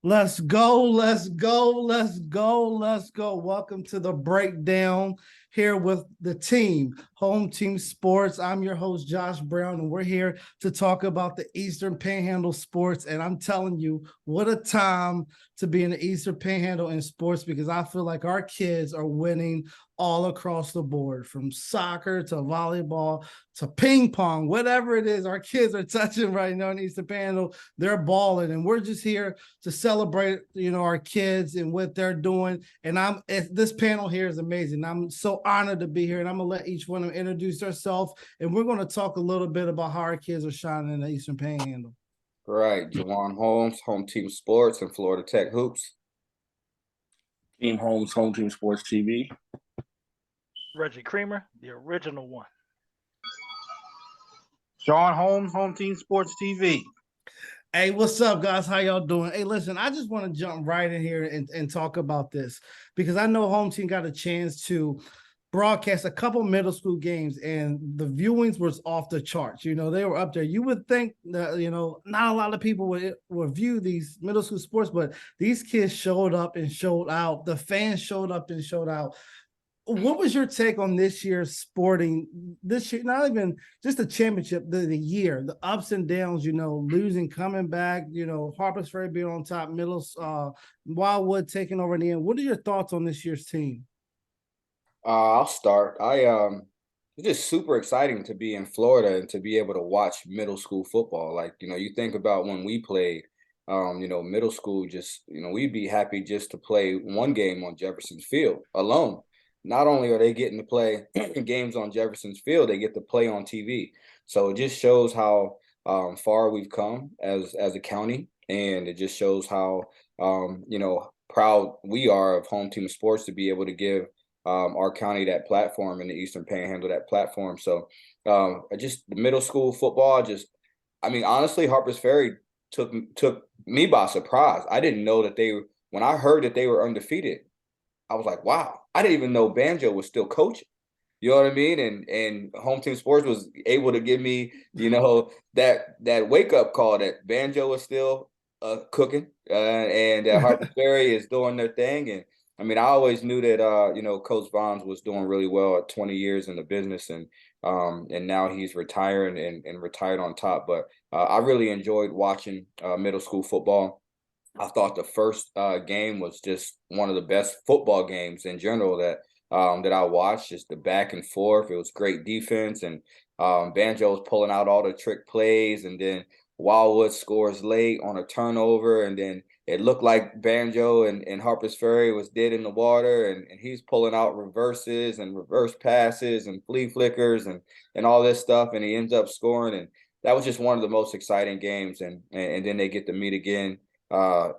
Let's go, let's go, let's go, let's go. Welcome to the breakdown here with the team, Home Team Sports. I'm your host, Josh Brown, and we're here to talk about the Eastern Panhandle sports. And I'm telling you, what a time to be in the Eastern Panhandle in sports because I feel like our kids are winning all across the board from soccer to volleyball to ping pong, whatever it is, our kids are touching right now in Eastern Panhandle. They're balling, and we're just here to celebrate, our kids and what they're doing. And this panel here is amazing. I'm so honored to be here, and I'm gonna let each one of them introduce themselves, and we're gonna talk a little bit about how our kids are shining in the Eastern Panhandle. Right, Jawan Holmes, Home Team Sports, and Florida Tech Hoops. Team Holmes, Home Team Sports TV. Reggie Creamer, the original one. Sean Holmes, Home Team Sports TV. Hey, what's up, guys? How y'all doing? Hey, listen, I just want to jump right in here and talk about this because I know Home Team got a chance to broadcast a couple middle school games, and the viewings was off the charts. They were up there. You would think that, not a lot of people would view these middle school sports, but these kids showed up and showed out. The fans showed up and showed out. What was your take on this year's sporting, this year, not even just the championship, the year, the ups and downs, losing, coming back, Harper's Ferry being on top, Wildwood taking over in the end. What are your thoughts on this year's team? I'll start. It's just super exciting to be in Florida and to be able to watch middle school football. Like, you think about when we played, middle school, just, we'd be happy just to play one game on Jefferson's Field alone. Not only are they getting to play games on Jefferson's Field, they get to play on TV. So it just shows how far we've come as a county, and it just shows how proud we are of Home Team Sports to be able to give our county that platform in the Eastern Panhandle that platform. So just the middle school football, honestly, Harper's Ferry took me by surprise. I didn't know that when I heard that they were undefeated, I was like, wow, I didn't even know Banjo was still coaching. You know what I mean? And Home Team Sports was able to give me, that wake up call that Banjo was still cooking, and Harper Ferry is doing their thing. And I always knew that Coach Vons was doing really well at 20 years in the business, and now he's retiring and retired on top. But I really enjoyed watching middle school football. I thought the first game was just one of the best football games in general that I watched. Just the back and forth. It was great defense, and Banjo was pulling out all the trick plays, and then Wildwood scores late on a turnover, and then it looked like Banjo and Harper's Ferry was dead in the water, and he's pulling out reverses and reverse passes and flea flickers and all this stuff, and he ends up scoring, and that was just one of the most exciting games, and then they get to meet again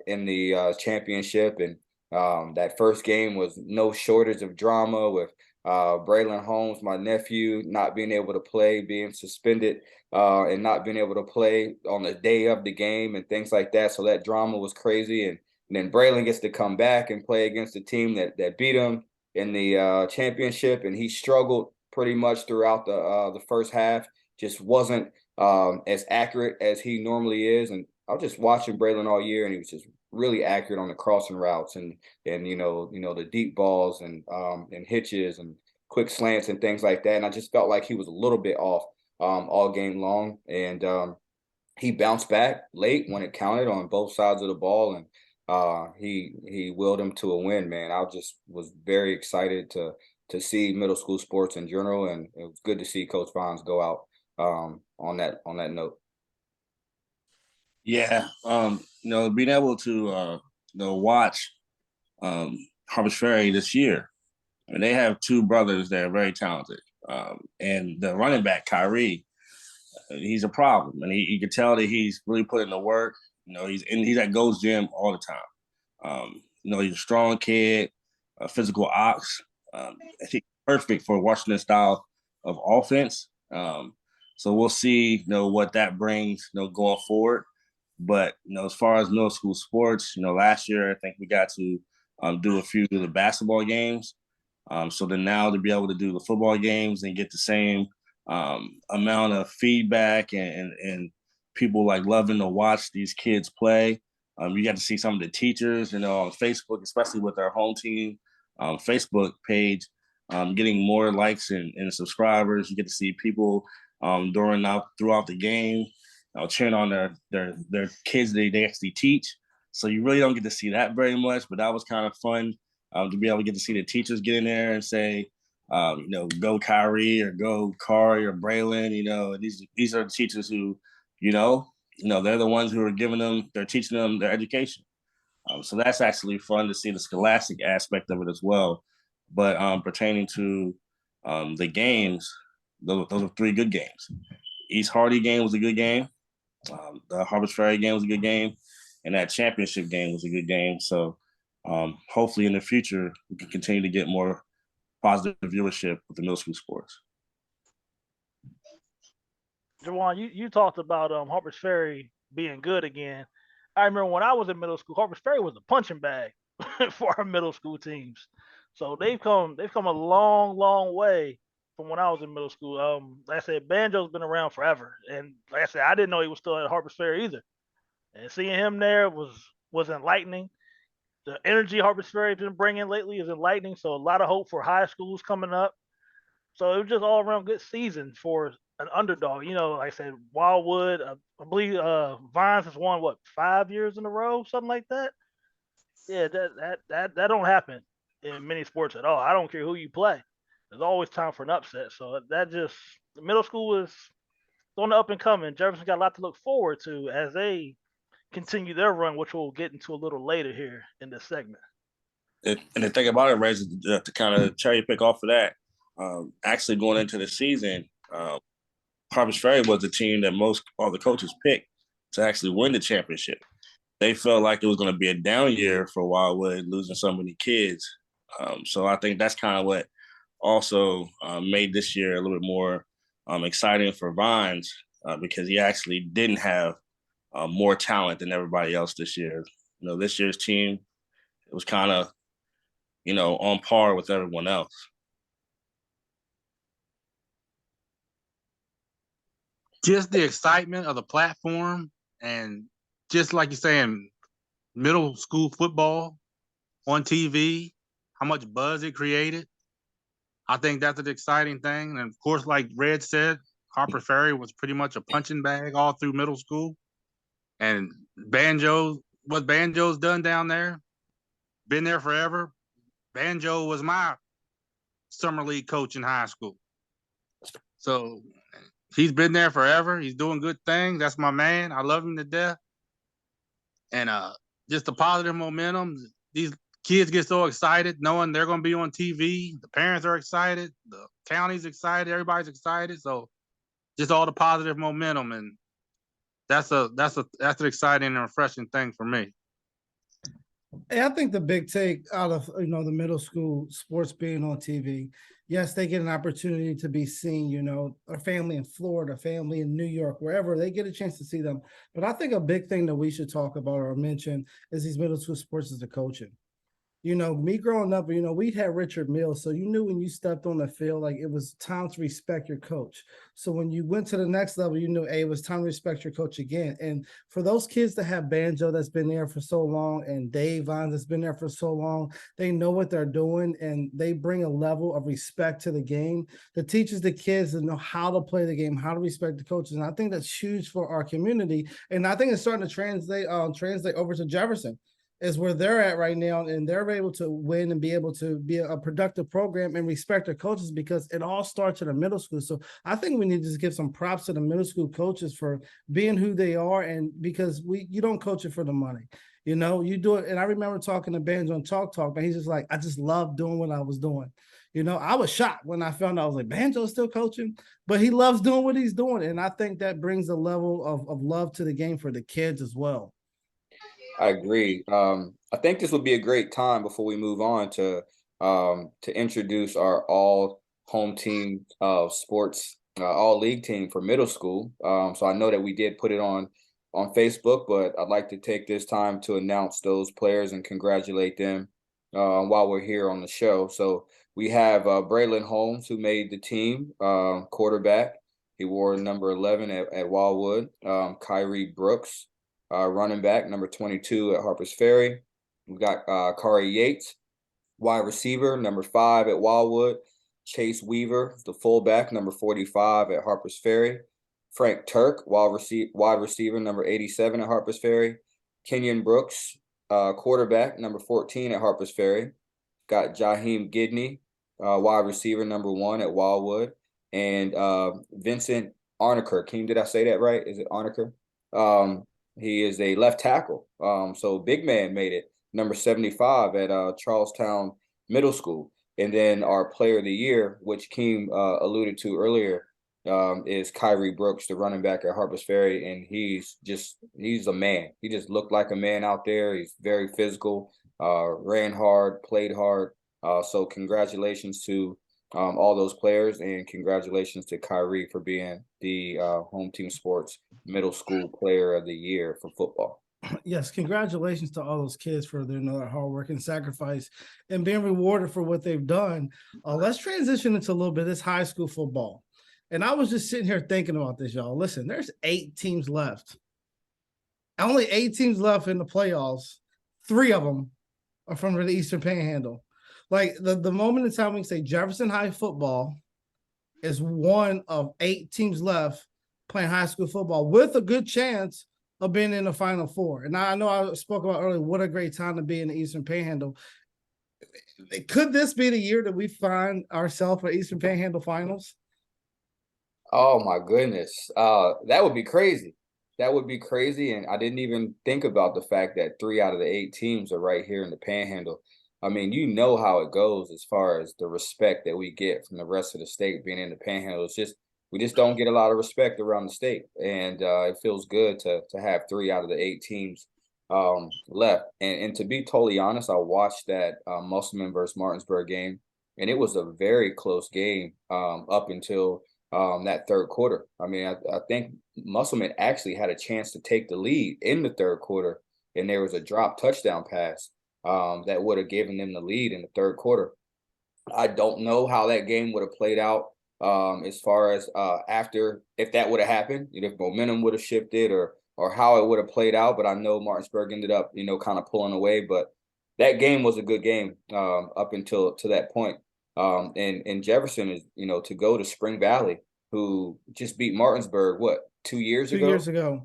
in the championship. And that first game was no shortage of drama with Braylon Holmes, my nephew, not being able to play, being suspended, and not being able to play on the day of the game and things like that. So that drama was crazy. And then Braylon gets to come back and play against a team that beat him in the championship, and he struggled pretty much throughout the first half. Just wasn't as accurate as he normally is. And I was just watching Braylon all year, and he was just really accurate on the crossing routes and the deep balls and hitches and quick slants and things like that. And I just felt like he was a little bit off all game long, and he bounced back late when it counted on both sides of the ball, and he willed him to a win. Man, I just was very excited to see middle school sports in general, and it was good to see Coach Vons go out on that note. Yeah, being able to watch Harper's Ferry this year. They have two brothers that are very talented, and the running back Kyrie, he's a problem, and you can tell that he's really putting the work. He's at Gold's Gym all the time. He's a strong kid, a physical ox. I think perfect for Washington style of offense. So we'll see, what that brings, going forward. But as far as middle school sports, last year I think we got to do a few of the basketball games. So then now to be able to do the football games and get the same amount of feedback and people like loving to watch these kids play, You got to see some of the teachers, you know, on Facebook, especially with our home team Facebook page, getting more likes and subscribers. You get to see people throughout the game, cheering on their kids they actually teach. So you really don't get to see that very much, but that was kind of fun to be able to get to see the teachers get in there and say, you know, go Kyrie or go Kari or Braylon. You know, these are the teachers who, they're the ones who are they're teaching them their education. So that's actually fun to see the scholastic aspect of it as well. But pertaining to the games, those are three good games. East Hardy game was a good game. The Harvest Ferry game was a good game. And that championship game was a good game. So hopefully in the future, we can continue to get more positive viewership with the middle school sports. Jawan, you talked about Harper's Ferry being good again. I remember when I was in middle school, Harper's Ferry was a punching bag for our middle school teams. So they've come a long, long way from when I was in middle school. Like I said, Banjo's been around forever, and like I said, I didn't know he was still at Harper's Ferry either. And seeing him there was enlightening. The energy Harper's Ferry's been bringing lately is enlightening. So a lot of hope for high schools coming up. So it was just all around good season for an underdog. You know, like I said, Wildwood, I believe Vines has won what 5 years in a row, something like that. Yeah, that don't happen in many sports at all. I don't care who you play. There's always time for an upset. So that just the middle school is on the up and coming. Jefferson got a lot to look forward to as they continue their run, which we'll get into a little later here in this segment. And the thing about it, Ray, to kind of cherry pick off of that, actually going into the season, Harvest Ferry was the team that all the coaches picked to actually win the championship. They felt like it was going to be a down year for Wildwood, losing so many kids. So I think that's kind of what also made this year a little bit more exciting for Vines because he actually didn't have more talent than everybody else this year. You know, this year's team, it was kind of, on par with everyone else. Just the excitement of the platform, and just like you're saying, middle school football on TV, how much buzz it created. I think that's an exciting thing. And of course, like Red said, Harper Ferry was pretty much a punching bag all through middle school. And what Banjo's done down there, been there forever. Banjo was my summer league coach in high school. So he's been there forever. He's doing good things. That's my man. I love him to death. And just the positive momentum. These kids get so excited knowing they're going to be on TV. The parents are excited. The county's excited. Everybody's excited. So just all the positive momentum, and that's an exciting and refreshing thing for me. Hey, I think the big take out of the middle school sports being on TV, yes, they get an opportunity to be seen, a family in Florida, family in New York, wherever they get a chance to see them. But I think a big thing that we should talk about or mention is these middle school sports is the coaching. Me growing up, we had Richard Mills. So you knew when you stepped on the field, like it was time to respect your coach. So when you went to the next level, you knew, hey, it was time to respect your coach again. And for those kids that have Banjo that's been there for so long and Dave Vines that's been there for so long, they know what they're doing and they bring a level of respect to the game that teaches the kids to know how to play the game, how to respect the coaches. And I think that's huge for our community. And I think it's starting to translate over to Jefferson. Is where they're at right now, and they're able to win and be able to be a productive program and respect their coaches because it all starts in the middle school. So I think we need to just give some props to the middle school coaches for being who they are, and because you don't coach it for the money. You do it. And I remember talking to Banjo on Talk, and he's just like, I just love doing what I was doing. I was shocked when I found out. I was like, Banjo's still coaching, but he loves doing what he's doing. And I think that brings a level of love to the game for the kids as well. I agree. I think this would be a great time before we move on to introduce our all home team sports all league team for middle school. So I know that we did put it on Facebook, but I'd like to take this time to announce those players and congratulate them while we're here on the show. So we have Braylon Holmes, who made the team, quarterback. He wore number 11 at Wildwood. Kyrie Brooks, running back, number 22 at Harpers Ferry. We got Kari Yates, wide receiver, number 5 at Wildwood. Chase Weaver, the fullback, number 45 at Harpers Ferry. Frank Turk, wide receiver, number 87 at Harpers Ferry. Kenyon Brooks, quarterback, number 14 at Harpers Ferry. Got Jaheim Gidney, wide receiver, number 1 at Wildwood. And Vincent Arniker. Did I say that right? Is it Arniker? He is a left tackle. So big man made it, number 75 at Charlestown Middle School. And then our player of the year, which Keem alluded to earlier, is Kyrie Brooks, the running back at Harpers Ferry. And he's a man. He just looked like a man out there. He's very physical, ran hard, played hard. So congratulations to all those players, and congratulations to Kyrie for being the Home Team Sports Middle School Player of the Year for football. Yes, congratulations to all those kids for their hard work and sacrifice and being rewarded for what they've done. Let's transition into a little bit of this high school football. And I was just sitting here thinking about this, y'all. Listen, there's 8 teams left. Only 8 teams left in the playoffs. 3 of them are from the Eastern Panhandle. Like the moment in time we can say Jefferson High football is one of 8 teams left playing high school football with a good chance of being in the Final Four. And I know I spoke about earlier, what a great time to be in the Eastern Panhandle. Could this be the year that we find ourselves for Eastern Panhandle finals? Oh my goodness. That would be crazy. That would be crazy. And I didn't even think about the fact that 3 out of the 8 teams are right here in the Panhandle. I mean, you know how it goes as far as the respect that we get from the rest of the state being in the Panhandle. We just don't get a lot of respect around the state, and it feels good to have 3 out of the 8 teams left. And to be totally honest, I watched that Musselman versus Martinsburg game, and it was a very close game up until that third quarter. I mean, I think Musselman actually had a chance to take the lead in the third quarter, and there was a drop touchdown pass that would have given them the lead in the third quarter. I don't know how that game would have played out as far as after, if that would have happened, if momentum would have shifted or how it would have played out. But I know Martinsburg ended up, kind of pulling away. But that game was a good game up until to that point. And Jefferson is, to go to Spring Valley, who just beat Martinsburg, 2 years ago? 2 years ago.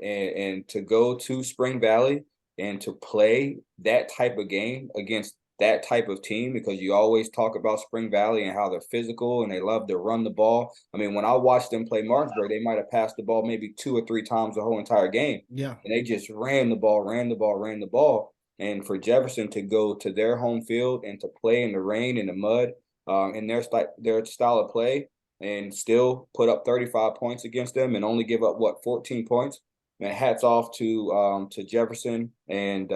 And to go to Spring Valley and to play that type of game against that type of team, because you always talk about Spring Valley and how they're physical and they love to run the ball. I mean, when I watched them play Martinsburg, they might have passed the ball maybe 2 or 3 times the whole entire game. Yeah. And they just ran the ball. And for Jefferson to go to their home field and to play in the rain, in the mud, in their style of play, and still put up 35 points against them and only give up 14 points. And hats off to Jefferson, and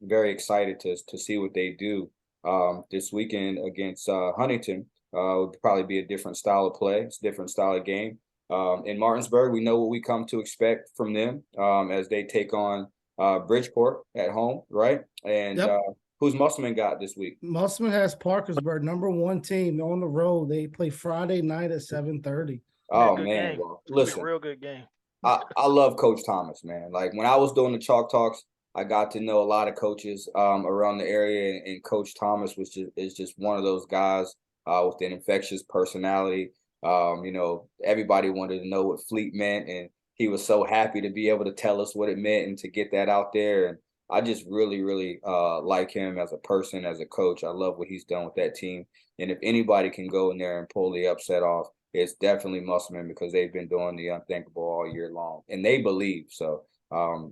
very excited to see what they do this weekend against Huntington. Would probably be a different style of play. It's a different style of game. In Martinsburg, we know what we come to expect from them as they take on Bridgeport at home, right? And who's Musselman got this week? Musselman has Parkersburg, number 1 team on the road. They play Friday night at 7:30. Oh man, well, listen, a real good game. I love Coach Thomas, man. Like when I was doing the Chalk Talks, I got to know a lot of coaches around the area, and Coach Thomas is just one of those guys with an infectious personality. Everybody wanted to know what Fleet meant, and he was so happy to be able to tell us what it meant and to get that out there. And I just really, really like him as a person, as a coach. I love what he's done with that team. And if anybody can go in there and pull the upset off, it's definitely Musselman, because they've been doing the unthinkable all year long, and they believe. So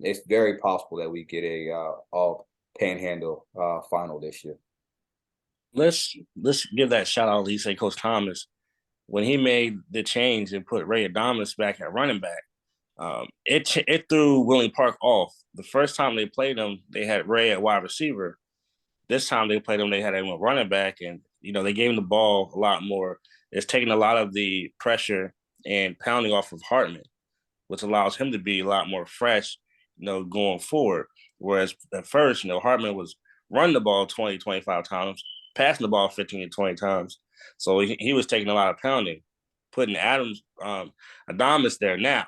it's very possible that we get a all Panhandle final this year. Let's give that shout out to say Coach Thomas. When he made the change and put Ray Adamas back at running back, it threw Willing Park off. The first time they played him, they had Ray at wide receiver. This time they played him, they had him at running back, and they gave him the ball a lot more. It's taking a lot of the pressure and pounding off of Hartman, which allows him to be a lot more fresh, going forward. Whereas at first, Hartman was running the ball 20, 25 times, passing the ball 15 to 20 times. So he was taking a lot of pounding. Putting Adamas there now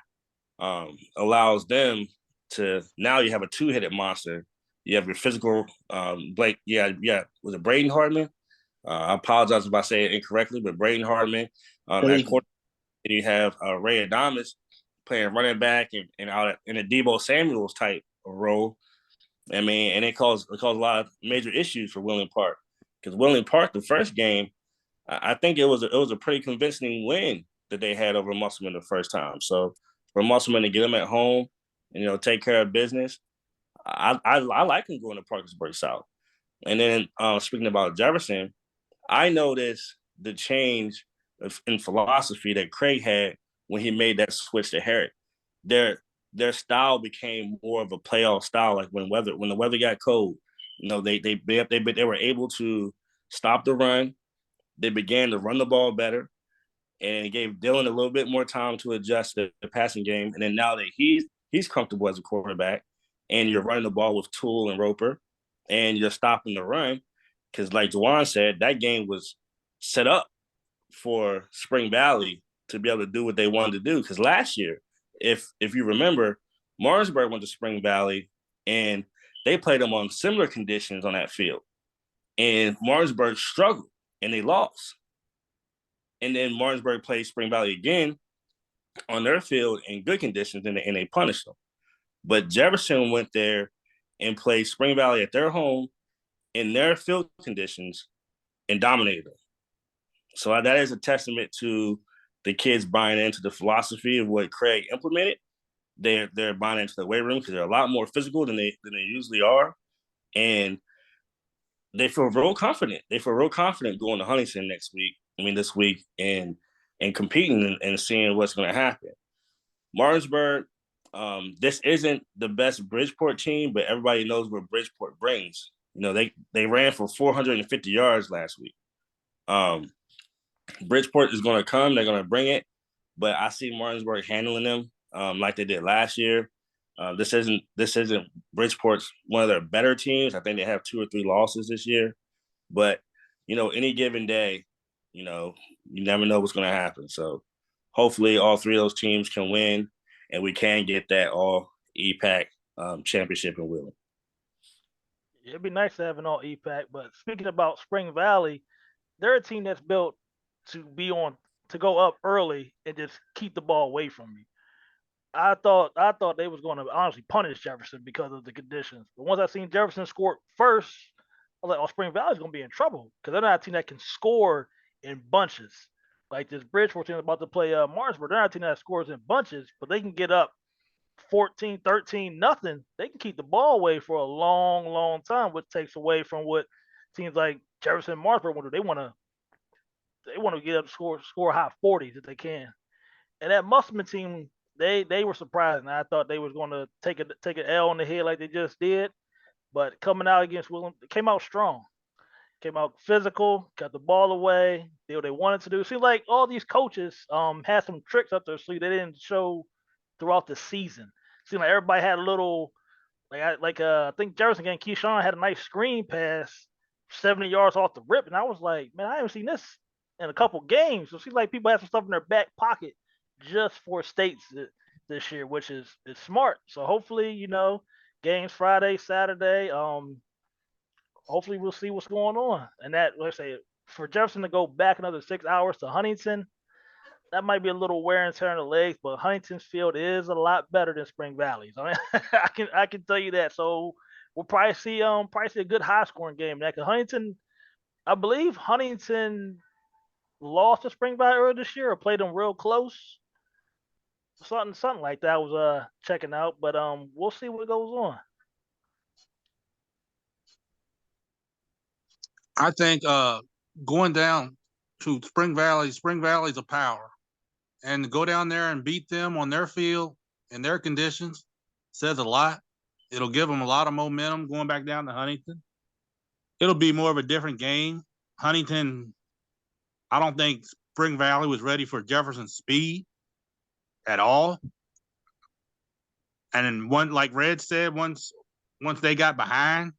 allows them to now you have a two-headed monster. You have your physical Blake. Yeah. Was it Braden Hartman? I apologize if I say it incorrectly, but Braden Hartman at quarterback. And you have Ray Adamas playing running back and out in a Debo Samuels type role. I mean, and it caused a lot of major issues for Willing Park, because Willing Park, the first game, I think it was a pretty convincing win that they had over Musselman the first time. So for Musselman to get them at home and take care of business, I like him going to Parkersburg South. And then speaking about Jefferson, I noticed the change in philosophy that Craig had when he made that switch to Herrick. Their style became more of a playoff style. Like when the weather got cold, they were able to stop the run. They began to run the ball better, and it gave Dylan a little bit more time to adjust the passing game. And then now that he's comfortable as a quarterback, and you're running the ball with Toole and Roper, and you're stopping the run, because like Juwan said, that game was set up for Spring Valley to be able to do what they wanted to do. Because last year, if you remember, Martinsburg went to Spring Valley and they played them on similar conditions on that field. And Martinsburg struggled and they lost. And then Martinsburg played Spring Valley again on their field in good conditions and they punished them. But Jefferson went there and played Spring Valley at their home in their field conditions and dominated them. So that is a testament to the kids buying into the philosophy of what Craig implemented. They're buying into the weight room because they're a lot more physical than they usually are, and they feel real confident. They feel real confident going to Huntington this week, and competing and seeing what's going to happen. Martinsburg, this isn't the best Bridgeport team, but everybody knows what Bridgeport brings. They ran for 450 yards last week. Bridgeport is going to come. They're going to bring it. But I see Martinsburg handling them like they did last year. This isn't Bridgeport's one of their better teams. I think they have 2 or 3 losses this year. But, any given day, you never know what's going to happen. So hopefully all 3 of those teams can win and we can get that all EPAC championship in Wheeling. It'd be nice to have an all EPAC. But speaking about Spring Valley, they're a team that's built to go up early and just keep the ball away from you. I thought they was going to honestly punish Jefferson because of the conditions. But once I seen Jefferson score first, I was like, Spring Valley's going to be in trouble because they're not a team that can score in bunches. Like this Bridgeport team about to play Martinsburg, they're not a team that scores in bunches, but they can get up 14, 13, nothing. They can keep the ball away for a long, long time, which takes away from what teams like Jefferson and Martinsburg want to do. They want to get up score high 40s if they can. And that Musselman team, they were surprising. I thought they was going to take an L on the head like they just did, but coming out against William, they came out strong, came out physical, got the ball away, did what they wanted to do. It seemed like all these coaches had some tricks up their sleeve they didn't show throughout the season. It seemed like everybody had a little I think Jefferson and Keyshawn had a nice screen pass 70 yards off the rip, and I was like, man, I haven't seen this in a couple games. So it seems like people have some stuff in their back pocket just for states this year, which is smart. So hopefully, games Friday, Saturday. Hopefully we'll see what's going on. And that, let's say, for Jefferson to go back another 6 hours to Huntington, that might be a little wear and tear on the legs. But Huntington's field is a lot better than Spring Valley's. I mean, I can tell you that. So we'll probably see a good high scoring game. That Huntington, I believe Huntington lost to Spring Valley earlier this year or played them real close. Something like that I was checking out, but we'll see what goes on. I think going down to Spring Valley's a power. And to go down there and beat them on their field in their conditions says a lot. It'll give them a lot of momentum going back down to Huntington. It'll be more of a different game. Huntington, I don't think Spring Valley was ready for Jefferson's speed at all. And then like Red said, once they got behind,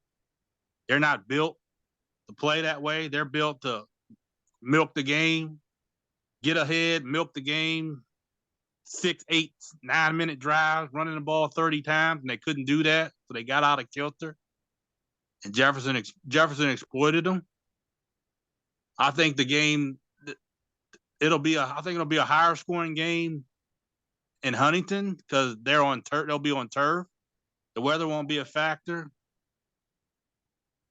they're not built to play that way. They're built to milk the game, get ahead, milk the game, 6, 8, 9-minute drives, running the ball 30 times, and they couldn't do that, so they got out of kilter. And Jefferson exploited them. I think the game it'll be a higher scoring game in Huntington because they're on turf. They'll be on turf. The weather won't be a factor.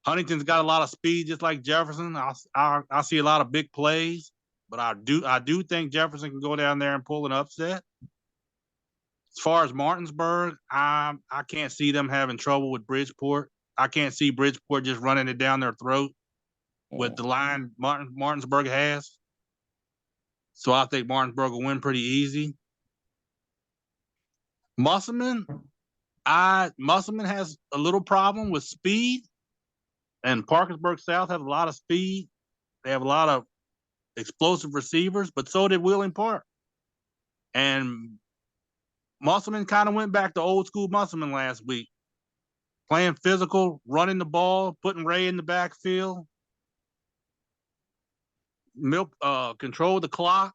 Huntington's got a lot of speed, just like Jefferson. I see a lot of big plays, but I do think Jefferson can go down there and pull an upset. As far as Martinsburg, I can't see them having trouble with Bridgeport. I can't see Bridgeport just running it down their throat with the line Martinsburg has. So I think Martinsburg will win pretty easy. Musselman has a little problem with speed, and Parkersburg South has a lot of speed. They have a lot of explosive receivers, but so did Wheeling Park. And Musselman kind of went back to old school Musselman last week, playing physical, running the ball, putting Ray in the backfield, controlled the clock,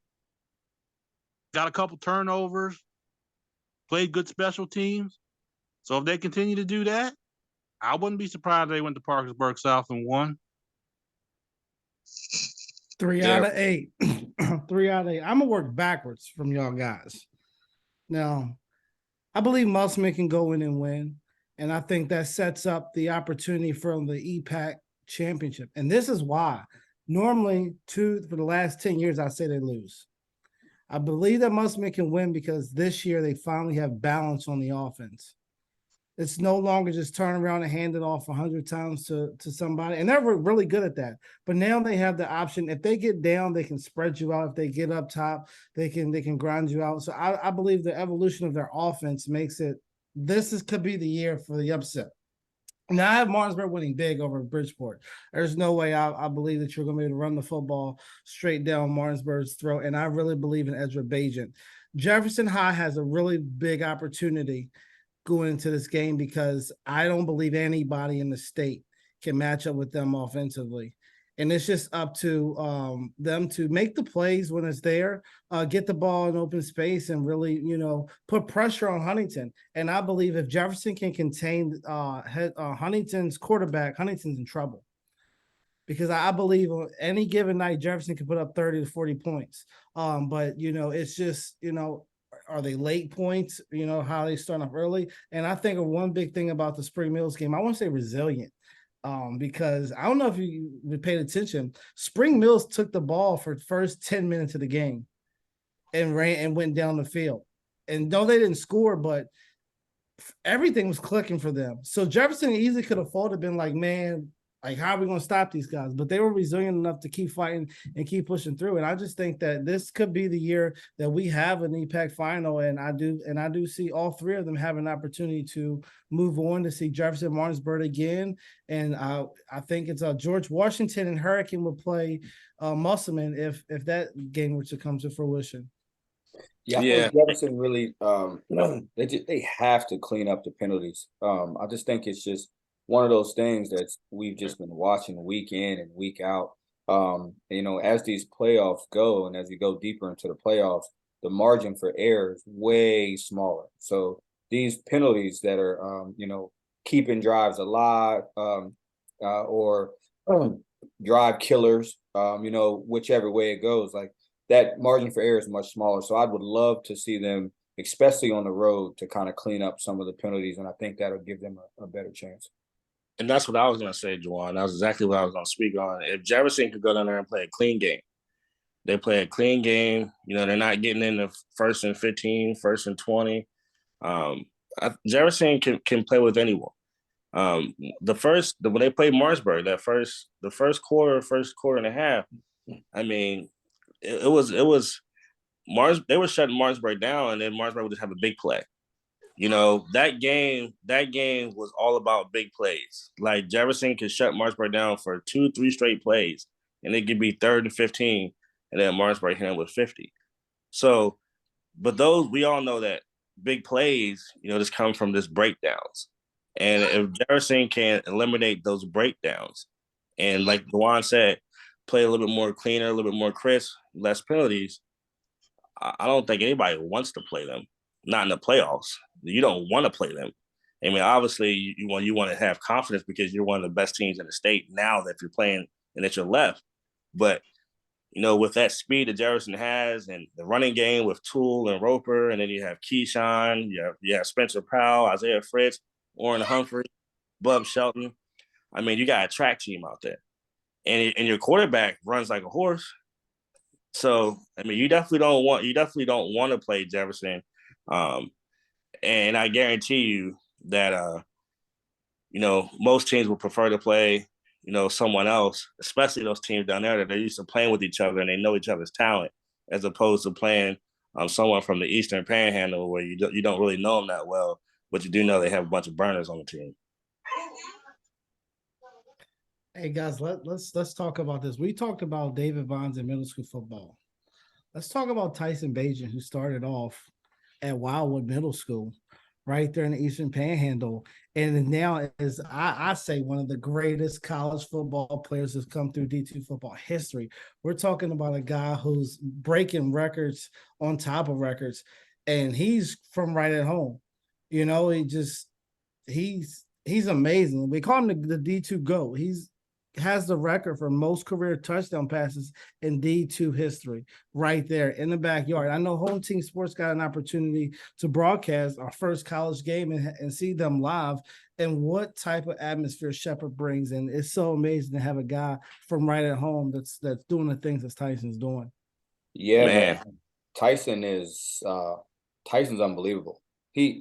got a couple turnovers, played good special teams. So if they continue to do that, I wouldn't be surprised if they went to Parkersburg South and won. 3 out of 8. 3 out of 8. I'm gonna work backwards from y'all guys. Now, I believe Musselman can go in and win, and I think that sets up the opportunity for the EPAC championship. And this is why. Normally, for the last 10 years, I say they lose. I believe that Musselman can win because this year they finally have balance on the offense. It's no longer just turn around and hand it off 100 times to somebody. And they're really good at that. But now they have the option. If they get down, they can spread you out. If they get up top, they can grind you out. So I believe the evolution of their offense makes it, could be the year for the upset. Now I have Martinsburg winning big over Bridgeport. There's no way I believe that you're going to be able to run the football straight down Martinsburg's throat. And I really believe in Ezra Bajan. Jefferson High has a really big opportunity going into this game because I don't believe anybody in the state can match up with them offensively. And it's just up to them to make the plays when it's there, get the ball in open space and really, put pressure on Huntington. And I believe if Jefferson can contain Huntington's quarterback, Huntington's in trouble. Because I believe on any given night, Jefferson can put up 30 to 40 points. But, it's just, are they late points? How they start off early. And I think of one big thing about the Spring Mills game, I want to say resilient. Because I don't know if you paid attention. Spring Mills took the ball for the first 10 minutes of the game and went down the field. And no, they didn't score, but everything was clicking for them. So Jefferson easily could have folded, been like, man, like, how are we going to stop these guys? But they were resilient enough to keep fighting and keep pushing through. And I just think that this could be the year that we have an EPAC final. And I do see all three of them have an opportunity to move on to see Jefferson Martinsburg again. And I think it's George Washington and Hurricane will play Musselman if that game were to come to fruition. Yeah, I think Jefferson really they have to clean up the penalties. I just think it's just one of those things that we've just been watching week in and week out. As these playoffs go and as we go deeper into the playoffs, the margin for error is way smaller. So these penalties that are, keeping drives alive or drive killers, whichever way it goes, like that margin for error is much smaller. So I would love to see them, especially on the road, to kind of clean up some of the penalties. And I think that'll give them a better chance. And that's what I was going to say, Juwan. That was exactly what I was going to speak on. If Jefferson could go down there and play a clean game, they play a clean game. They're not getting in the 1st and 15, 1st and 20. Jefferson can play with anyone. When they played Martinsburg, the first quarter and a half, I mean, it was Mars. They were shutting Martinsburg down, and then Martinsburg would just have a big play. That game was all about big plays. Like Jefferson could shut Martinsburg down for 2-3 straight plays, and it could be 3rd and 15, and then Martinsburg hit him with 50. So, but we all know that big plays, just come from this breakdowns. And if Jefferson can eliminate those breakdowns, and like Juwan said, play a little bit more cleaner, a little bit more crisp, less penalties, I don't think anybody wants to play them. Not in the playoffs. You don't want to play them. I mean, obviously, you want to have confidence because you're one of the best teams in the state now that you're playing and that you're left. But with that speed that Jefferson has and the running game with Toole and Roper, and then you have Keyshawn, you have Spencer Powell, Isaiah Fritz, Orrin Humphrey, Bub Shelton. I mean, you got a track team out there. And your quarterback runs like a horse. So, I mean, you definitely don't want to play Jefferson. And I guarantee you that most teams would prefer to play someone else, especially those teams down there that they're used to playing with each other and they know each other's talent, as opposed to playing someone from the Eastern Panhandle where you don't really know them that well, but you do know they have a bunch of burners on the team. Hey guys, let's talk about this. We talked about David Vaughns in middle school football. Let's talk about Tyson Bagent, who started off at Wildwood Middle School, right there in the Eastern Panhandle, and now is I say one of the greatest college football players that's come through D2 football history. We're talking about a guy who's breaking records on top of records, and he's from right at home. He's amazing. We call him the D2 GOAT. He's has the record for most career touchdown passes in D2 history right there in the backyard. I know Home Team Sports got an opportunity to broadcast our first college game and see them live, and what type of atmosphere Shepherd brings. And it's so amazing to have a guy from right at home that's doing the things that Tyson's doing. Yeah, man. Tyson's unbelievable.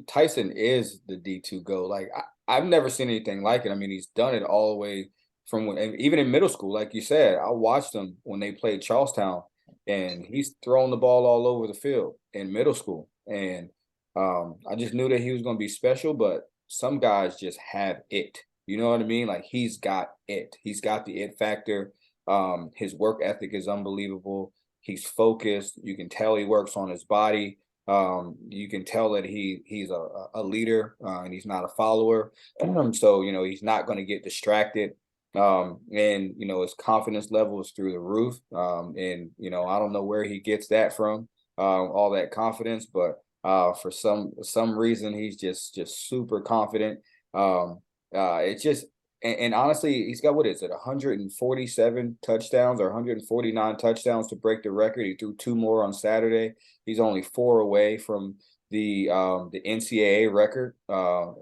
Tyson is the D2 GO. Like I've never seen anything like it. I mean, he's done it all the way from even in middle school, like you said. I watched him when they played Charlestown, and he's throwing the ball all over the field in middle school. And I just knew that he was going to be special, but some guys just have it. You know what I mean? Like he's got it. He's got the it factor. His work ethic is unbelievable. He's focused. You can tell he works on his body. You can tell that he's a leader, and he's not a follower. So, he's not going to get distracted. And his confidence level is through the roof. And I don't know where he gets that from, all that confidence, but for some reason he's just super confident. It's just and honestly, he's got, 147 touchdowns or 149 touchdowns to break the record. He threw 2 more on Saturday. He's only 4 away from the NCAA record for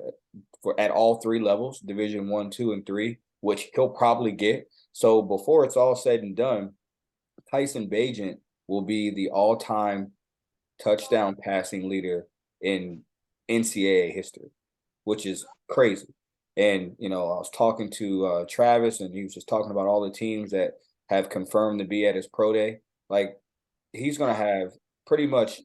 at all 3 levels, Division 1, 2, and 3. Which he'll probably get. So before it's all said and done, Tyson Bagent will be the all-time touchdown passing leader in NCAA history, which is crazy. And, I was talking to Travis, and he was just talking about all the teams that have confirmed to be at his pro day. Like, he's going to have pretty much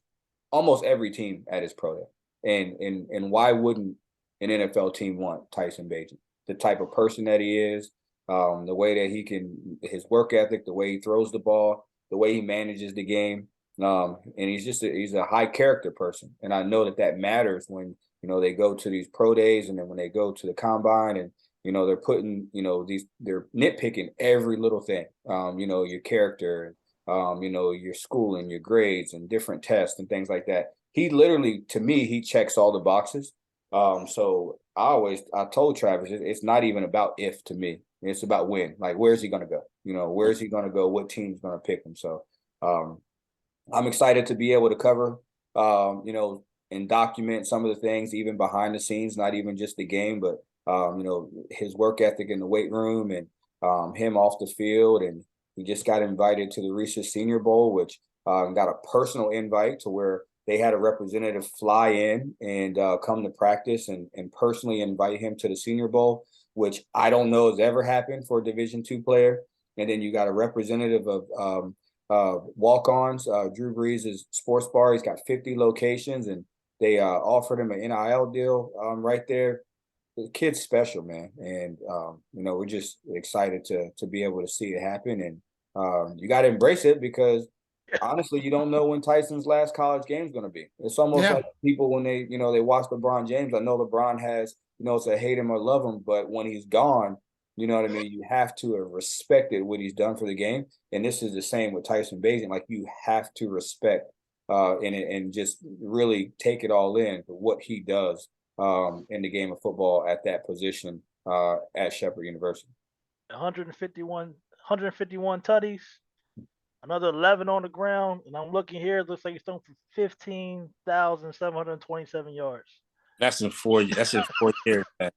almost every team at his pro day. And why wouldn't an NFL team want Tyson Bagent? The type of person that he is, the way that his work ethic, the way he throws the ball, the way he manages the game. And he's a high character person. And I know that matters when, they go to these pro days, and then when they go to the combine, and, they're putting, they're nitpicking every little thing, your character, your schooling, your grades, and different tests and things like that. He literally, to me, he checks all the boxes. So I told Travis, it's not even about if to me. It's about when. Like, where's he going to go? Where's he going to go? What team's going to pick him? So I'm excited to be able to cover, and document some of the things, even behind the scenes, not even just the game, but, his work ethic in the weight room, and him off the field. And he just got invited to the Reese's Senior Bowl, which got a personal invite to where they had a representative fly in and come to practice and personally invite him to the Senior Bowl, which I don't know has ever happened for a Division II player. And then you got a representative of walk-ons, Drew Brees' sports bar. He's got 50 locations, and they offered him an NIL deal right there. The kid's special, man. And, we're just excited to be able to see it happen. And you got to embrace it, because honestly, you don't know when Tyson's last college game is going to be. It's almost like people when they watch LeBron James. I know LeBron has, it's a hate him or love him, but when he's gone, you know what I mean? You have to respect what he's done for the game. And this is the same with Tyson Bagent. Like, you have to respect and just really take it all in for what he does in the game of football at that position at Shepherd University. 151 tutties, another 11 on the ground, and I'm looking here. It looks like he's thrown for 15,727 yards. That's in 4 years. That's in 4 years, man.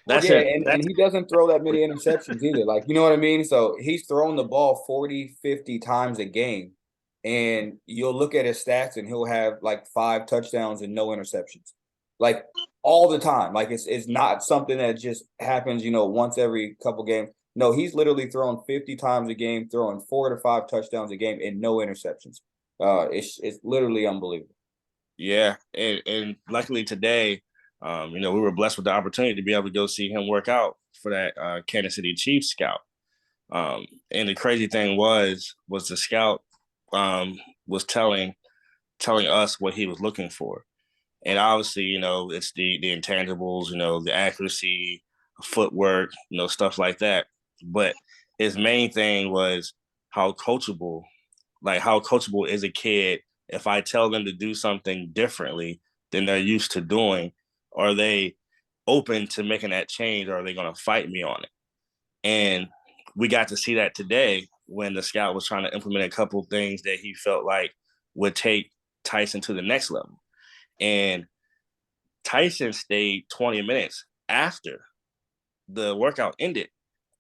And he doesn't throw that many interceptions either. Like, you know what I mean? So he's throwing the ball 40, 50 times a game. And you'll look at his stats and he'll have like 5 touchdowns and no interceptions. Like all the time. Like it's not something that just happens, once every couple games. No, he's literally throwing 50 times a game, throwing 4 to 5 touchdowns a game and no interceptions. It's literally unbelievable. Yeah, and luckily today, we were blessed with the opportunity to be able to go see him work out for that Kansas City Chiefs scout. And the crazy thing was the scout was telling us what he was looking for. And obviously, it's the intangibles, the accuracy, footwork, stuff like that. But his main thing was how coachable is a kid if I tell them to do something differently than they're used to doing. Are they open to making that change, or are they going to fight me on it? And we got to see that today when the scout was trying to implement a couple things that he felt like would take Tyson to the next level. And Tyson stayed 20 minutes after the workout ended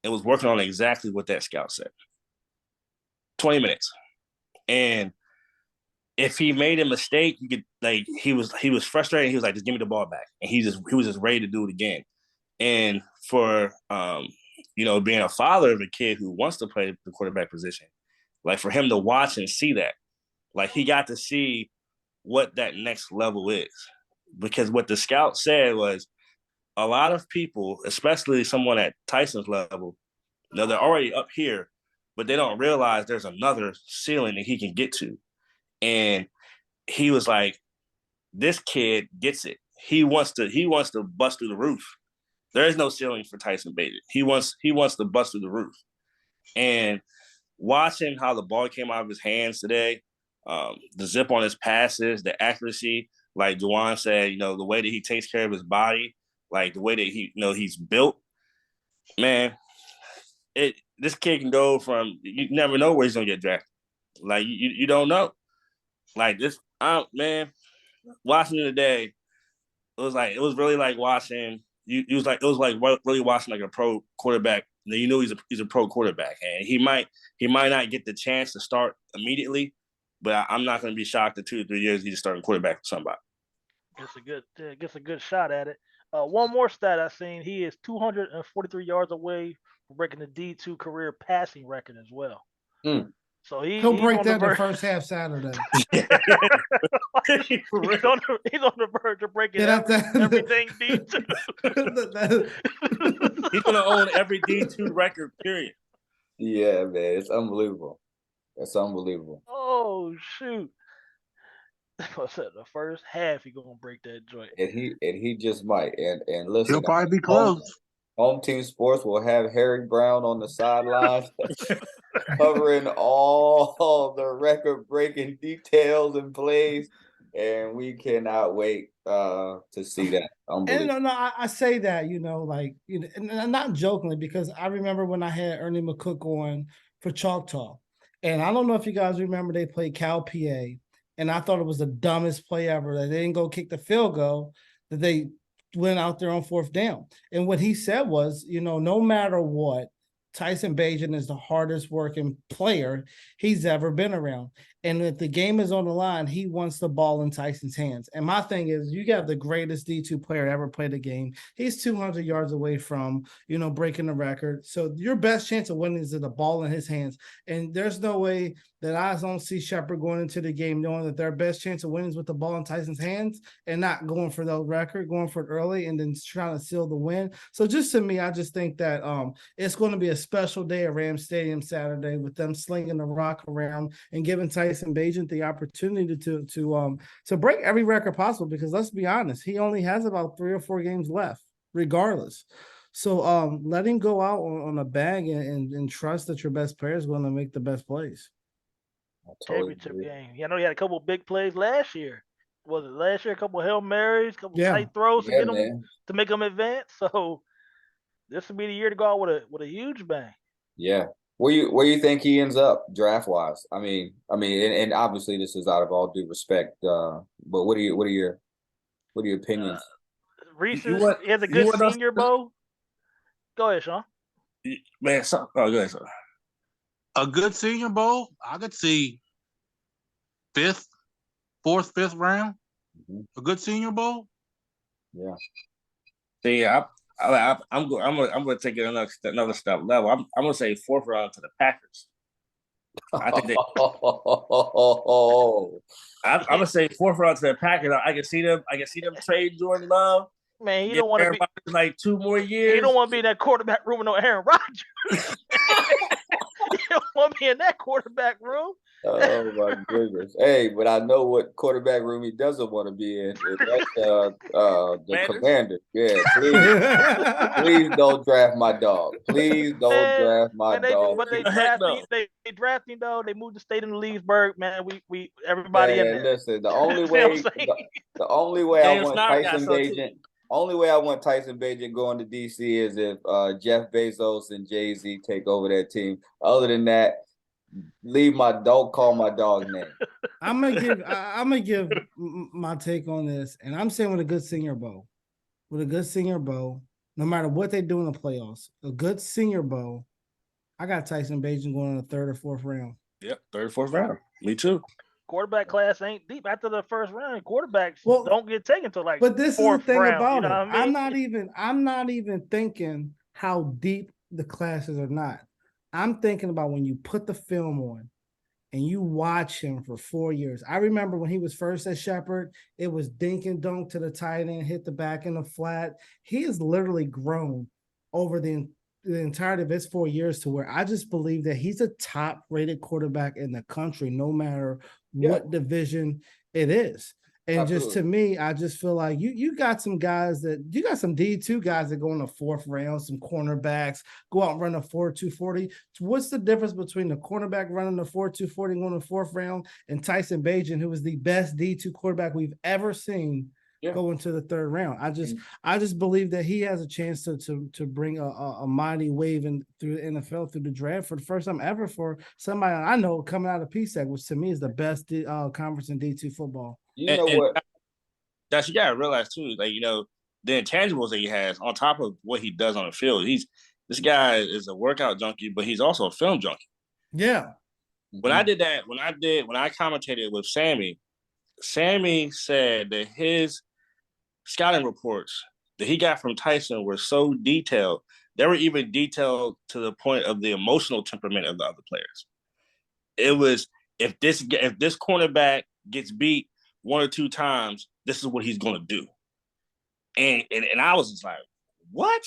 and was working on exactly what that scout said. 20 minutes. And if he made a mistake, you could he was frustrated. He was like, just give me the ball back. And he was just ready to do it again. And for being a father of a kid who wants to play the quarterback position, like for him to watch and see that, like he got to see what that next level is. Because what the scout said was a lot of people, especially someone at Tyson's level, they're already up here, but they don't realize there's another ceiling that he can get to. And he was like, this kid gets it. He wants to bust through the roof. There is no ceiling for Tyson Bagent. He wants to bust through the roof. And watching how the ball came out of his hands today, the zip on his passes, the accuracy, like Juwan said, the way that he takes care of his body, like the way that he, he's built, man, this kid can go from, you never know where he's going to get drafted. Like, you don't know. Like this, man, watching it today, it was really like watching. It was like really watching like a pro quarterback. You know he's a pro quarterback, and he might not get the chance to start immediately, but I'm not going to be shocked in 2 to 3 years he's starting quarterback for somebody. Gets a good shot at it. One more stat I seen: he is 243 yards away from breaking the D2 career passing record as well. So he'll break that the first half Saturday. he's on the verge of breaking everything D2. He's gonna own every D2 record, period. Yeah, man, it's unbelievable. That's unbelievable. Oh shoot! The first half, he's gonna break that joint. And he just might. And listen, he'll probably be close. Home Team Sports will have Harry Brown on the sidelines covering all the record-breaking details and plays, and we cannot wait to see that. And I say that, and I'm not jokingly, because I remember when I had Ernie McCook on for Chalk Talk, and I don't know if you guys remember, they played Cal PA, and I thought it was the dumbest play ever that they didn't go kick the field goal, that they went out there on 4th down. And what he said was, no matter what, Tyson Bagent is the hardest working player he's ever been around. And if the game is on the line, he wants the ball in Tyson's hands. And my thing is, you got the greatest D2 player ever played the game. He's 200 yards away from, breaking the record. So your best chance of winning is the ball in his hands. And there's no way that I don't see Shepherd going into the game knowing that their best chance of winning is with the ball in Tyson's hands and not going for the record, going for it early and then trying to seal the win. So just to me, I just think that it's going to be a special day at Rams Stadium Saturday with them slinging the rock around and giving Tyson Bagent the opportunity to break every record possible, because let's be honest, he only has about 3 or 4 games left regardless. So let him go out on a bag and trust that your best player is going to make the best plays. I totally championship agree. game. I know he had a couple big plays last year. Was it last year? A couple Hail Marys, a couple Yeah. tight throws to Yeah, get them man. to make them advance. So this would be the year to go out with a huge bang. Yeah. Where you think he ends up draft wise? And obviously this is out of all due respect. But what are your opinions? You Reese's want he has a you good want us, Senior Bowl. Go ahead, Sean. man? Oh, go ahead, sir. A good Senior Bowl, I could see fourth, fifth round. Mhm. A good Senior Bowl. Yeah. See, I'm going to take it another step level. I'm going to say fourth round to the Packers. I think I'm going to say fourth round to the Packers. I can see them. I can see them trade Jordan Love. Man, he Give don't want to Aaron be. Rodgers like 2 more He years. don't want to be in that quarterback room with no Aaron Rodgers. He don't want to be in that quarterback room. Oh my goodness. Hey, but I know what quarterback room he doesn't want to be in. And that's the Commanders? Commander. Yeah, please don't draft my dog. Please don't Man, draft my and they dog. but they Heck drafting no. they drafting though. They moved the state into Leesburg. Man, we everybody in Man, there. listen, the only See what I'm way saying? the only way I James want Snyder got Tyson some Bagent, too. only way I want Tyson Bagent going to DC is if Jeff Bezos and Jay-Z take over that team. Other than that, don't call my dog name. I'm gonna give my take on this, and I'm saying with a good Senior Bowl, no matter what they do in the playoffs, a good Senior Bowl. I got Tyson Bagent going in the third or fourth round. Yep, third, fourth round. Me too. Quarterback class ain't deep after the first round. Quarterbacks Well, don't get taken till like But this is the fourth thing round. You about know it. what I mean? I'm not even thinking how deep the classes are not. I'm thinking about when you put the film on and you watch him for 4 years. I remember when he was first at Shepherd, it was dink and dunk to the tight end, hit the back in the flat. He has literally grown over the entirety of his 4 years to where I just believe that he's a top rated quarterback in the country, no matter what division it is. And just to me, I just feel like you got some guys that you got some D2 guys that go in the fourth round, some cornerbacks go out and run a 4.240. What's the difference between the cornerback running the 4.240 going in the fourth round and Tyson Bagent, who was the best D2 quarterback we've ever seen go into the third round? I just believe that he has a chance to bring a mighty wave in through the NFL through the draft for the first time ever for somebody I know coming out of PSAC, which to me is the best conference in D2 football. You know what? That you gotta realize too, like the intangibles that he has on top of what he does on the field. This guy is a workout junkie, but he's also a film junkie. Yeah. When I commentated with Sammy said that his scouting reports that he got from Tyson were so detailed. They were even detailed to the point of the emotional temperament of the other players. It was if this cornerback gets beat 1 or 2 times, this is what he's going to do. And I was just like, what?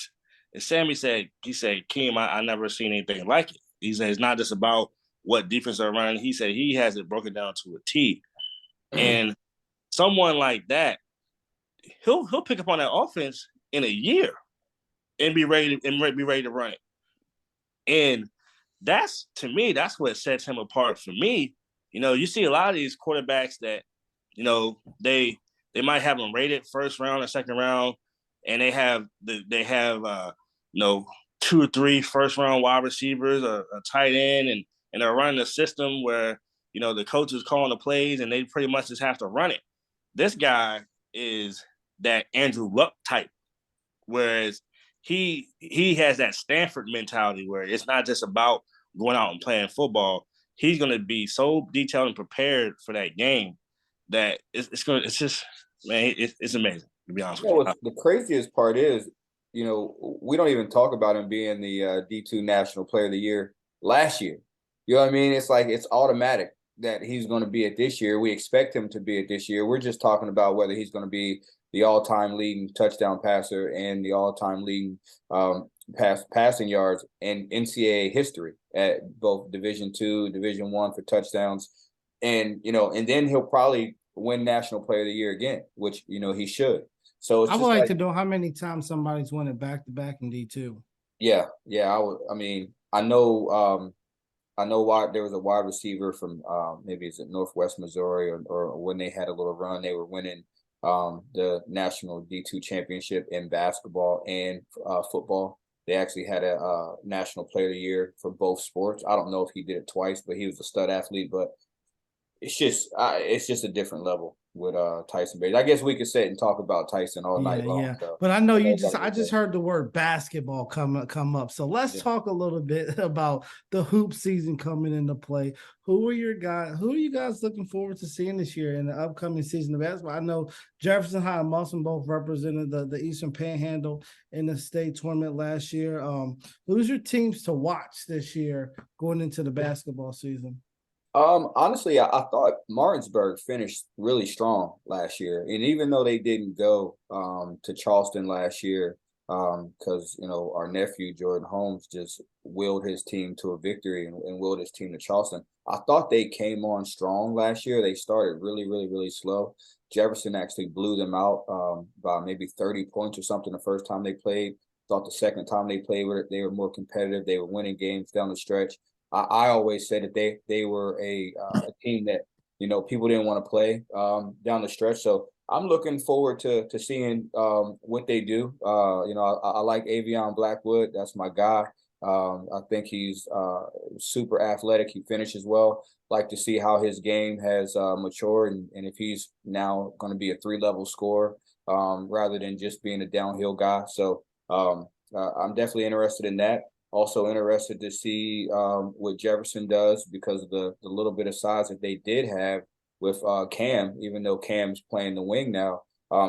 And Sammy said, Keem, I never seen anything like it. He said, it's not just about what defense are running. He said he has it broken down to a T. And someone like that, he'll pick up on that offense in a year and be ready to run it. And that's, to me, that's what sets him apart for me. You see a lot of these quarterbacks that, they might have them rated first round or second round, and they have 2 or 3 first round wide receivers, a tight end, and they're running a system where the coach is calling the plays and they pretty much just have to run it. This guy is that Andrew Luck type, whereas he has that Stanford mentality where it's not just about going out and playing football. He's going to be so detailed and prepared for that game that it's amazing, to be honest with you. The craziest part is, we don't even talk about him being the D2 National Player of the Year last year. You know what I mean? It's like it's automatic that he's going to be it this year. We expect him to be it this year. We're just talking about whether he's going to be the all-time leading touchdown passer and the all-time leading passing yards in NCAA history at both Division II, Division I for touchdowns. And, and then he'll probably win National Player of the Year again, which, he should. So it's I would like to know how many times somebody's won it back to back in D2. Yeah. I know I know why there was a wide receiver from maybe it's at Northwest Missouri or when they had a little run, they were winning the national D2 championship in basketball and football. They actually had a national player of the year for both sports. I don't know if he did it twice, but he was a stud athlete. But it's just a different level with Tyson Bates. I guess we could sit and talk about Tyson all night long. Yeah. So But I know I I just heard the word basketball come up. So let's talk a little bit about the hoop season coming into play. Who are you guys looking forward to seeing this year in the upcoming season of basketball? I know Jefferson High and Muslim both represented the Eastern Panhandle in the state tournament last year. Who's your teams to watch this year going into the basketball season? Honestly, I thought Martinsburg finished really strong last year, and even though they didn't go to Charleston last year, because our nephew Jordan Holmes just willed his team to a victory and willed his team to Charleston. I thought they came on strong last year. They started really, really, really slow. Jefferson actually blew them out by maybe 30 points or something the first time they played. Thought the second time they played, they were more competitive. They were winning games down the stretch. I always said that they were a team that people didn't want to play down the stretch. So I'm looking forward to seeing what they do. I like Avion Blackwood. That's my guy. I think he's super athletic. He finishes well. Like to see how his game has matured and if he's now going to be a 3-level scorer rather than just being a downhill guy. So I'm definitely interested in that. Also interested to see what Jefferson does because of the little bit of size that they did have with Cam, even though Cam's playing the wing now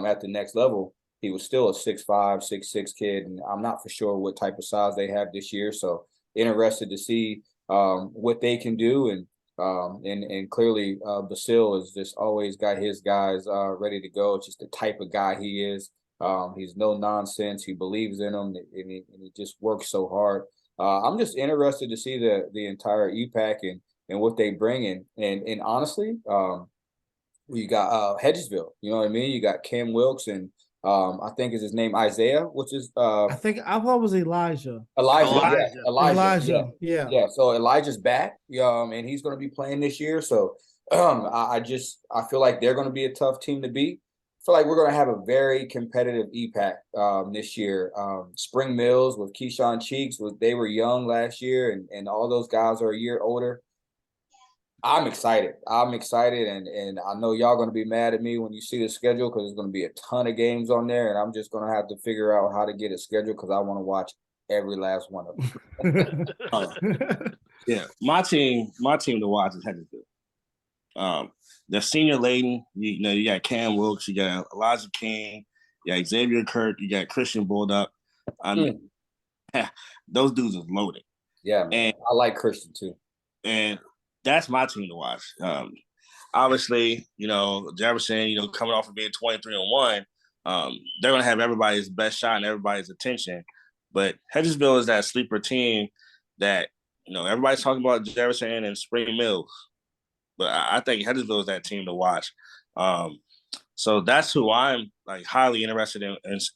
at the next level. He was still a 6'5", 6'6" kid, and I'm not for sure what type of size they have this year. So interested to see what they can do, and clearly Basil has just always got his guys ready to go. It's just the type of guy he is. He's no nonsense. He believes in them, and he just works so hard. I'm just interested to see the entire EPAC and what they bring in. And honestly, you got Hedgesville. You know what I mean? You got Cam Wilkes and I think is his name Isaiah, which is I thought it was Elijah. Elijah. Yeah, Elijah. Elijah. Yeah. Yeah. So Elijah's back, and he's going to be playing this year. So I feel like they're going to be a tough team to beat. I feel like we're going to have a very competitive EPAC this year. Spring Mills with Keyshawn Cheeks, they were young last year, and all those guys are a year older. I'm excited. And I know y'all going to be mad at me when you see the schedule because there's going to be a ton of games on there, and I'm just going to have to figure out how to get a schedule because I want to watch every last one of them. Yeah, my team to watch is Hedgesville. The senior laden, you got Cam Wilkes, you got Elijah King, you got Xavier Kirk, you got Christian Bulldog. Those dudes are loaded. Yeah, man. And I like Christian too. And that's my team to watch. Obviously, Jefferson, coming off of being 23-1, they're going to have everybody's best shot and everybody's attention. But Hedgesville is that sleeper team that, everybody's talking about Jefferson and Spring Mills. But I think Hedgesville is that team to watch. So that's who I'm highly interested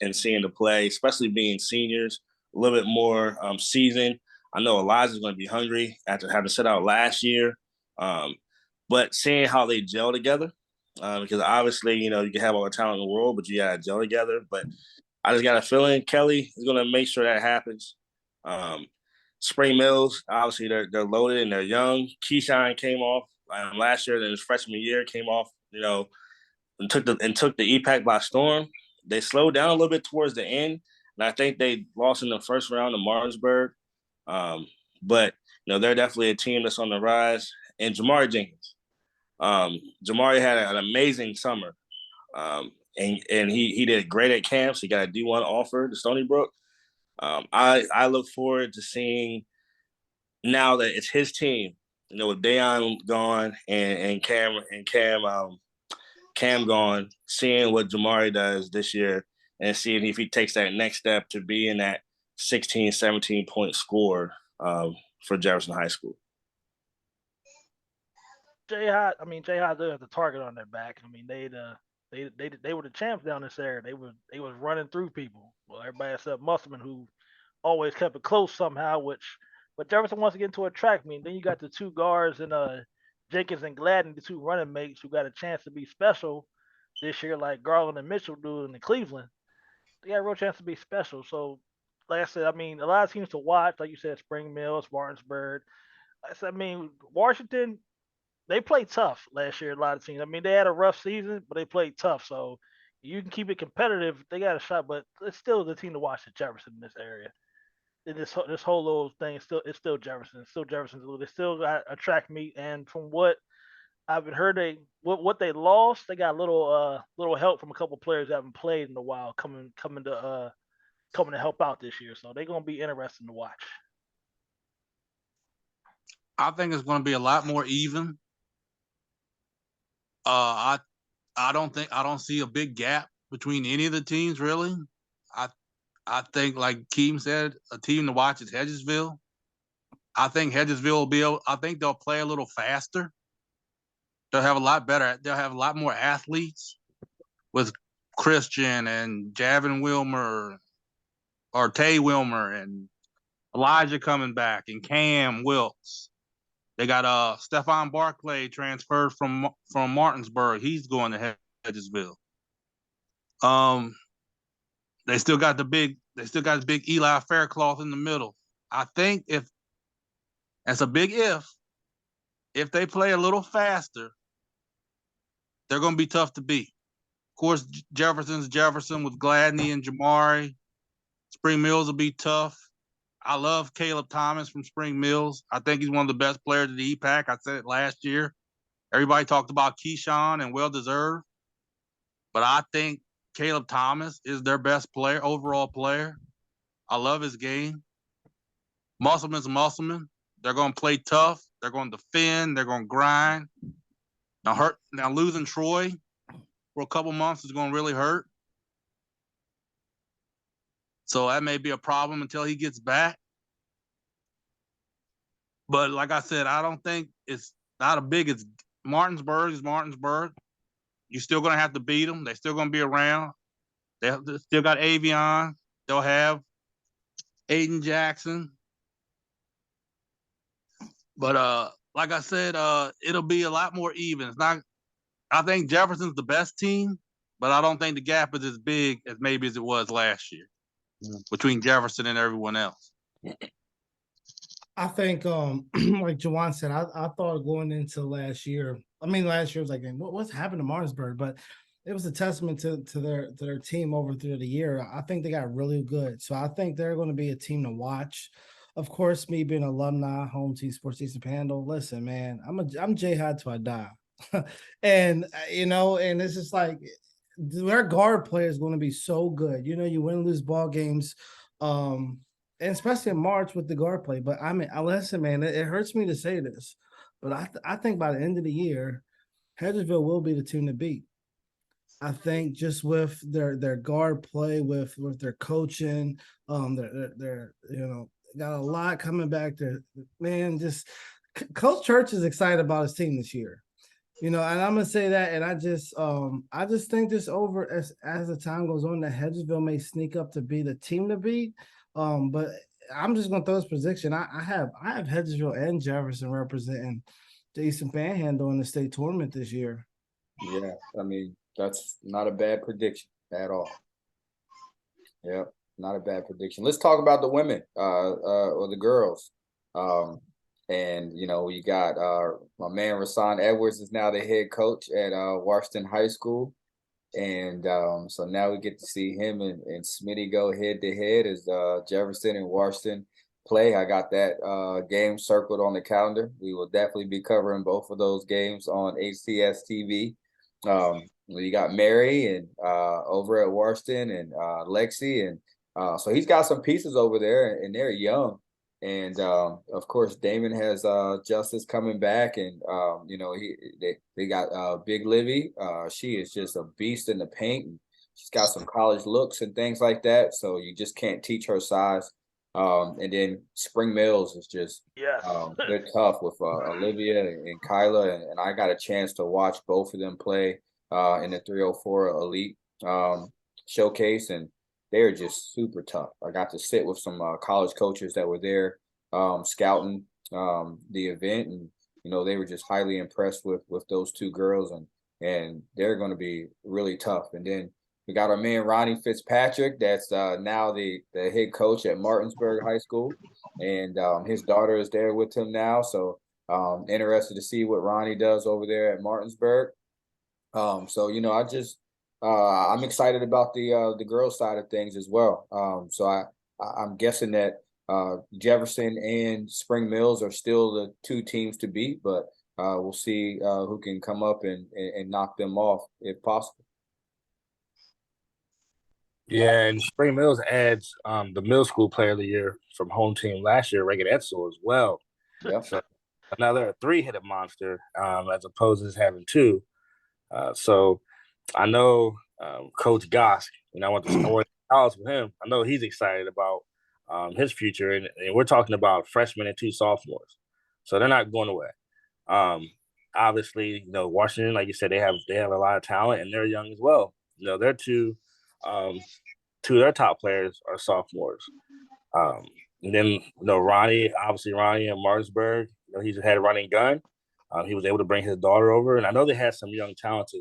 in seeing to play, especially being seniors, a little bit more seasoned. I know Elijah's going to be hungry after having set out last year, but seeing how they gel together, because obviously, you can have all the talent in the world, but you got to gel together. But I just got a feeling Kelly is going to make sure that happens. Spring Mills, obviously, they're loaded and they're young. Keyshawn came off last year in his freshman year, came off, and took the EPAC by storm. They slowed down a little bit towards the end, and I think they lost in the first round to Martinsburg. But they're definitely a team that's on the rise. And Jamari Jenkins, Jamari had an amazing summer, and he did great at camps. He got a D1 offer to Stony Brook. I look forward to seeing now that it's his team. With Dayon gone and Cam gone, seeing what Jamari does this year and seeing if he takes that next step to be in that 16, 17-point score for Jefferson High School. Jay-High, they have the target on their back. They were the champs down this area. They was running through people. Well, everybody except Musselman, who always kept it close somehow, which But Jefferson wants to get into a track meet. Then you got the two guards and Jenkins and Gladden, the two running mates who got a chance to be special this year, like Garland and Mitchell do in the Cleveland. They got a real chance to be special. So, like I said, I mean, a lot of teams to watch, like you said, Spring Mills, Martinsburg. I mean, Washington, they played tough last year. A lot of teams. I mean, they had a rough season, but they played tough. So you can keep it competitive. They got a shot, but it's still the team to watch at Jefferson in this area. And this whole little thing is still Jefferson. It's still Jefferson's. They still got a track meet, and from what I've been heard, what they lost, they got a little help from a couple players that haven't played in a while coming to help out this year. So they're gonna be interesting to watch. I think it's going to be a lot more even. I don't see a big gap between any of the teams really. I I think, like Keem said, a team to watch is Hedgesville. I think Hedgesville will be able. I think they'll play a little faster. They'll have a lot better. They'll have a lot more athletes with Christian and Javin Wilmer or Tay Wilmer and Elijah coming back and Cam Wilkes. They got Stephon Barclay transferred from Martinsburg. He's going to Hedgesville. They still got the big Eli Faircloth in the middle. I think if that's a big if they play a little faster, they're going to be tough to beat. Of course, Jefferson's Jefferson with Gladney and Jamari. Spring Mills will be tough. I love Caleb Thomas from Spring Mills. I think he's one of the best players of the EPAC. I said it last year. Everybody talked about Keyshawn and well-deserved. But I think Caleb Thomas is their best player, overall player. I love his game. Musselman's a Musselman. They're going to play tough. They're going to defend. They're going to grind. Now losing Troy for a couple months is going to really hurt. So that may be a problem until he gets back. But like I said, I don't think it's not a big. It's Martinsburg is Martinsburg. You're still going to have to beat them. They're still going to be around. They still got Avion. They'll have Aiden Jackson. But like I said, it'll be a lot more even. It's not. I think Jefferson's the best team, but I don't think the gap is as big as maybe as it was last year between Jefferson and everyone else. I think, like Jawan said, I thought going into last year. I mean, last year was like, what's happened to Martinsburg? But it was a testament to their team over through the year. I think they got really good. So I think they're going to be a team to watch. Of course, me being an alumni, home team sports Eastern Panhandle. Listen, man, I'm J-Hod till I die, and and it's just like their guard play is going to be so good. You win and lose ball games, and especially in March with the guard play. But I mean, listen, man, it hurts me to say this, but I think by the end of the year, Hedgesville will be the team to beat. I think just with their guard play, with their coaching, they're got a lot coming back there. Man, just Coach Church is excited about his team this year. And I'm gonna say that, and I just think this over as the time goes on, that Hedgesville may sneak up to be the team to beat. But I'm just gonna throw this prediction. I have Hedgesville and Jefferson representing the Eastern Panhandle in the state tournament this year. Yeah, I mean, that's not a bad prediction at all. Yeah, not a bad prediction. Let's talk about the women, or the girls. And you got my man Rasan Edwards is now the head coach at Washington High School. And so now we get to see him and Smitty go head to head as Jefferson and Washington play. I got that game circled on the calendar. We will definitely be covering both of those games on HCS TV. You got Mary and over at Washington and Lexi, and so he's got some pieces over there, and they're young. And of course, Damon has Justice coming back, and they got Big Livy. She is just a beast in the paint. And she's got some college looks and things like that. So you just can't teach her size. And then Spring Mills is just they're tough with Olivia and Kyla, and I got a chance to watch both of them play in the 304 Elite showcase, and they're just super tough. I got to sit with some college coaches that were there scouting the event, and they were just highly impressed with those two girls, and they're going to be really tough. And then we got our man Ronnie Fitzpatrick, that's now the head coach at Martinsburg High School, and his daughter is there with him now. So interested to see what Ronnie does over there at Martinsburg. So I'm excited about the girls side of things as well. So I'm guessing that Jefferson and Spring Mills are still the two teams to beat, but we'll see who can come up and knock them off if possible. Yeah, and Spring Mills adds the middle school player of the year from home team last year, Reagan Edsel, as well. Yep. So another three-headed monster, as opposed to just having two. So I know Coach Gosk, I went to college with him. I know he's excited about his future, and we're talking about freshmen and two sophomores, so they're not going away. Obviously, Washington, like you said, they have a lot of talent, and they're young as well. They're two of their top players are sophomores. And then Ronnie and Martinsburg, he's had a running gun. He was able to bring his daughter over, and I know they had some young talented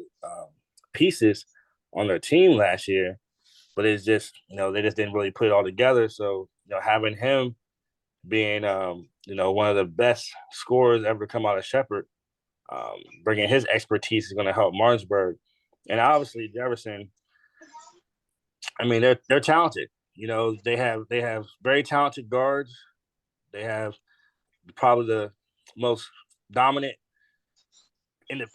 pieces on their team last year, but it's just they just didn't really put it all together. So having him being one of the best scorers ever to come out of Shepherd, bringing his expertise is going to help Martinsburg, and obviously Jefferson. I mean, they're talented. They have very talented guards. They have probably the most dominant in the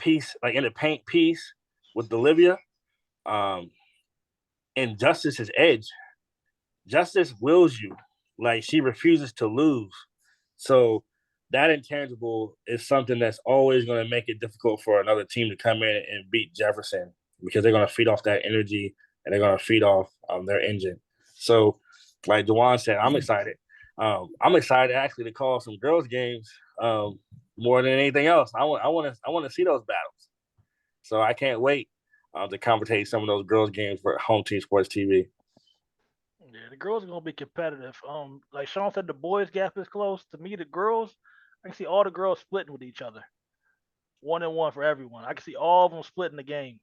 paint piece with Olivia. And Justice's edge. Justice wills you. Like, she refuses to lose. So that intangible is something that's always going to make it difficult for another team to come in and beat Jefferson, because they're going to feed off that energy and they're going to feed off their engine. So, like Dewan said, I'm excited. I'm excited actually to call some girls' games more than anything else. I want to see those battles. So I can't wait to commentate some of those girls' games for Home Team Sports TV. Yeah, the girls are gonna be competitive. Like Sean said, the boys' gap is close. To me, the girls, I can see all the girls splitting with each other, 1-1 for everyone. I can see all of them splitting the game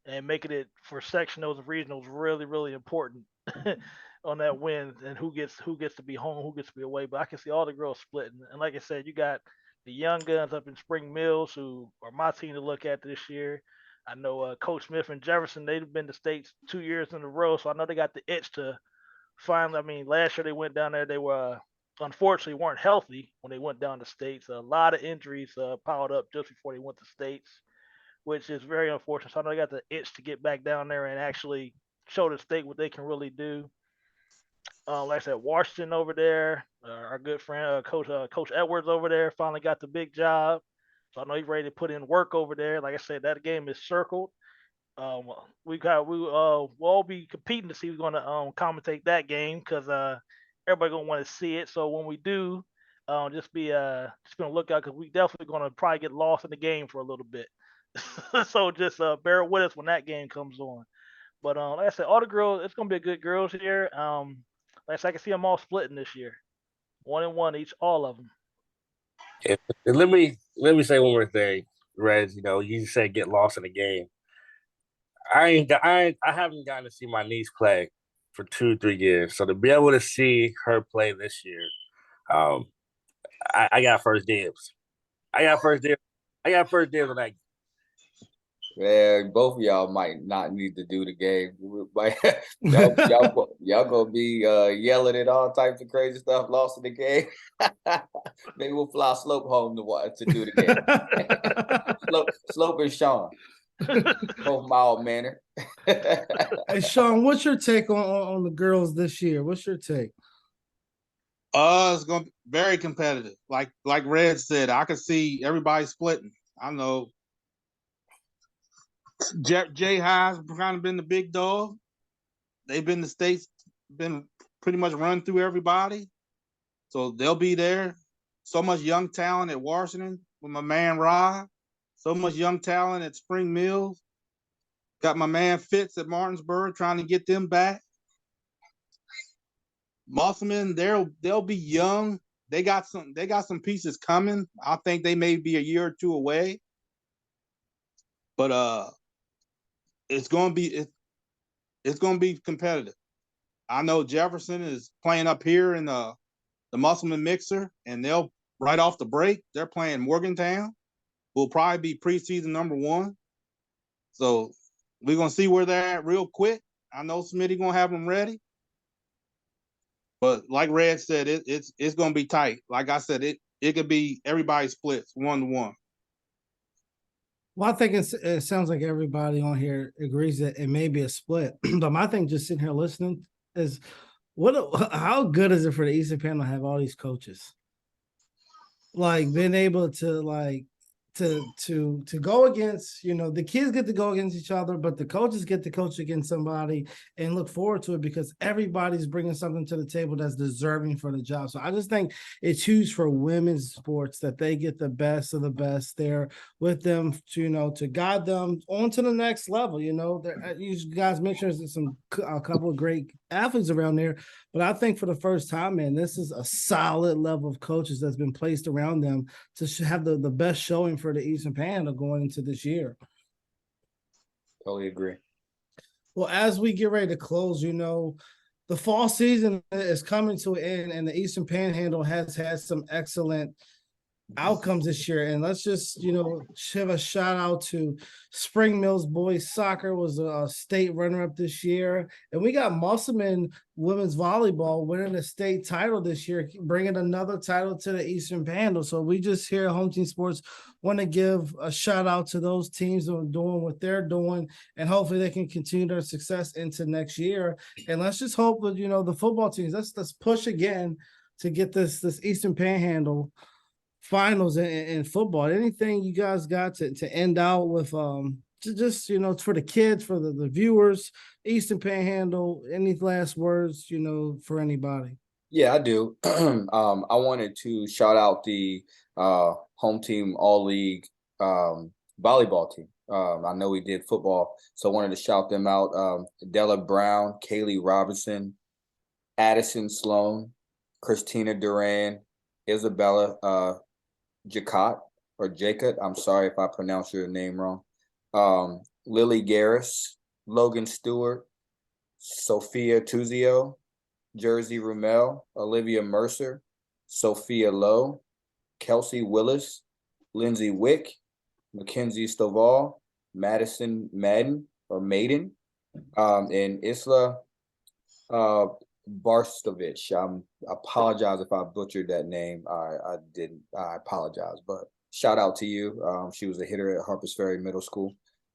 and making it for sectionals and regionals really, really important on that win and who gets to be home, who gets to be away. But I can see all the girls splitting. And like I said, you got the young guns up in Spring Mills who are my team to look at this year. I know Coach Smith and Jefferson, they've been to states 2 years in a row, so I know they got the itch to finally. I mean, last year they went down there, they were unfortunately weren't healthy when they went down to states. A lot of injuries piled up just before they went to states, which is very unfortunate. So I know they got the itch to get back down there and actually show the state what they can really do. Like I said, Washington over there, our good friend Coach Edwards over there finally got the big job. So I know he's ready to put in work over there. Like I said, that game is circled. Um, we'll all be competing to see who's going to commentate that game because everybody gonna want to see it. So when we do, just be on the lookout because we definitely gonna probably get lost in the game for a little bit. So just bear with us when that game comes on. But like I said, all the girls, it's gonna be a good girls here. Like I said, I can see them all splitting this year, 1-1 each, all of them. And let me say one more thing, Rez. You said get lost in the game. I haven't gotten to see my niece play for 2-3 years, so to be able to see her play this year, I got first dibs. I got first dibs on that. Yeah, both of y'all might not need to do the game. Y'all gonna be yelling at all types of crazy stuff. Lost in the game. Maybe we'll fly Slope home to do the game. Slope and Sean, both mild manner. Hey, Sean, what's your take on the girls this year? What's your take? It's gonna be very competitive. Like Red said, I could see everybody splitting. I know Jay High's kind of been the big dog. They've been the states, been pretty much run through everybody. So they'll be there. So much young talent at Washington with my man Rod. So much young talent at Spring Mills. Got my man Fitz at Martinsburg trying to get them back. Musselman, they'll be young they got some pieces coming. I think they may be a year or two away, but it's gonna be it's gonna be competitive. I know Jefferson is playing up here in the Musselman Mixer, and they'll right off the break they're playing Morgantown, who will probably be preseason number 1. So we're gonna see where they're at real quick. I know Smitty gonna have them ready. But like Red said, it's gonna be tight. Like I said, it could be everybody splits 1-1. Well, I think it sounds like everybody on here agrees that it may be a split. But my thing, just sitting here listening, is how good is it for the Eastern Panel to have all these coaches? Like being able to to go against, the kids get to go against each other, but the coaches get to coach against somebody and look forward to it because everybody's bringing something to the table that's deserving for the job. So I just think it's huge for women's sports that they get the best of the best there with them to guide them on to the next level. You guys mentioned there's a couple of great athletes around there, but I think for the first time, man, this is a solid level of coaches that's been placed around them to have the best showing for the Eastern Panhandle going into this year. Totally agree. Well, as we get ready to close, the fall season is coming to an end, and the Eastern Panhandle has had some excellent outcomes this year. And let's just, give a shout out to Spring Mills boys soccer was a state runner-up this year. And we got Musselman women's volleyball winning the state title this year, bringing another title to the Eastern Panhandle. So we just here at Home Team Sports want to give a shout out to those teams that are doing what they're doing, and hopefully they can continue their success into next year. And let's just hope that, the football teams, let's push again to get this Eastern Panhandle finals in football. Anything you guys got to end out with, just for the kids, for the viewers, Eastern Panhandle, any last words, for anybody? Yeah, I do. I wanted to shout out the home team all league volleyball team. I know we did football, so I wanted to shout them out. Della Brown, Kaylee Robinson, Addison Sloan, Christina Duran, Isabella Jacob. I'm sorry if I pronounced your name wrong. Lily Garris, Logan Stewart, Sophia Tuzio, Jersey Rumel, Olivia Mercer, Sophia Lowe, Kelsey Willis, Lindsay Wick, Mackenzie Stovall, Madison Madden or Maiden, and Isla Barstovich. I apologize if I butchered that name. I didn't. I apologize, but shout out to you. She was a hitter at Harpers Ferry Middle School.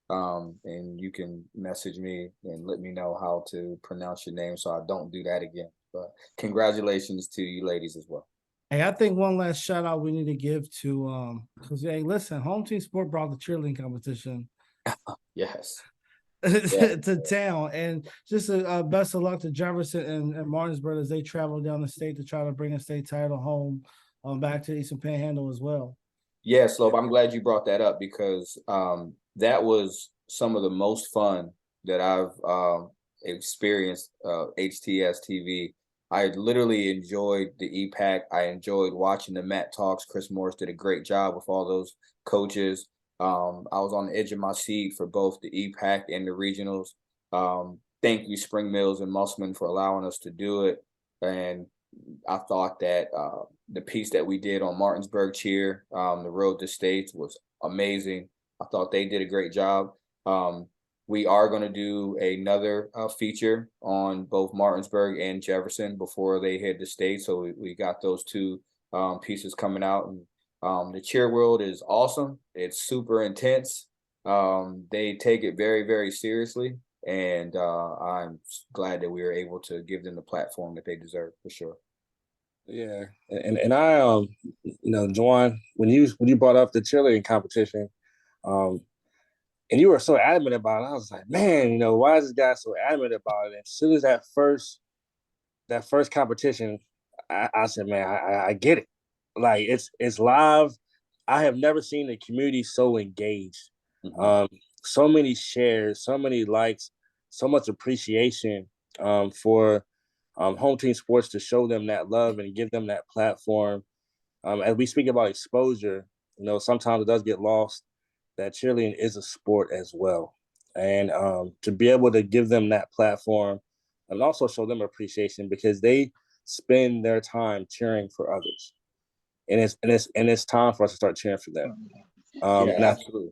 And you can message me and let me know how to pronounce your name so I don't do that again. But congratulations to you ladies as well. Hey, I think one last shout out we need to give to because hey, listen, Home Team Sport brought the cheerleading competition. Yes. to town, and just a best of luck to Jefferson and Martinsburg as they travel down the state to try to bring a state title home, back to Eastern Panhandle as well. Yeah, Slope, I'm glad you brought that up because that was some of the most fun that I've experienced HTS TV. I literally enjoyed the EPAC. I enjoyed watching the Matt Talks. Chris Morris did a great job with all those coaches. I was on the edge of my seat for both the EPAC and the regionals. Thank you, Spring Mills and Musselman, for allowing us to do it. And I thought that the piece that we did on Martinsburg Cheer, the Road to States, was amazing. I thought they did a great job. We are going to do another feature on both Martinsburg and Jefferson before they head to state. So we got those two pieces coming out. And the cheer world is awesome. It's super intense. They take it very, very seriously. And I'm glad that we were able to give them the platform that they deserve, for sure. Yeah, and I Juwan, when you brought up the cheerleading competition, and you were so adamant about it, I was like, man, why is this guy so adamant about it? And as soon as that first competition, I said, man, I get it. Like it's live. I have never seen the community so engaged. Mm-hmm. So many shares, so many likes, so much appreciation for home team sports to show them that love and give them that platform. As we speak about exposure, sometimes it does get lost that cheerleading is a sport as well. And to be able to give them that platform and also show them appreciation because they spend their time cheering for others. And it's time for us to start cheering for them. Yeah, absolutely.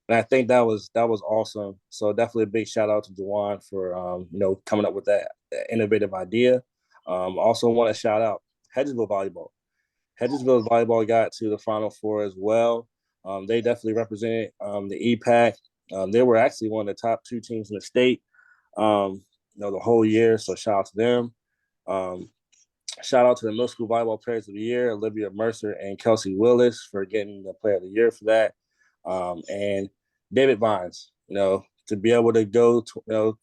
And I think that was awesome. So definitely a big shout out to Juwan for coming up with that innovative idea. Also want to shout out Hedgesville Volleyball. Hedgesville Volleyball got to the Final Four as well. They definitely represented the EPAC. They were actually one of the top 2 teams in the state, the whole year. So shout out to them. Shout out to the Middle School Volleyball Players of the Year, Olivia Mercer and Kelsey Willis for getting the Player of the Year for that. And David Vines, to be able to go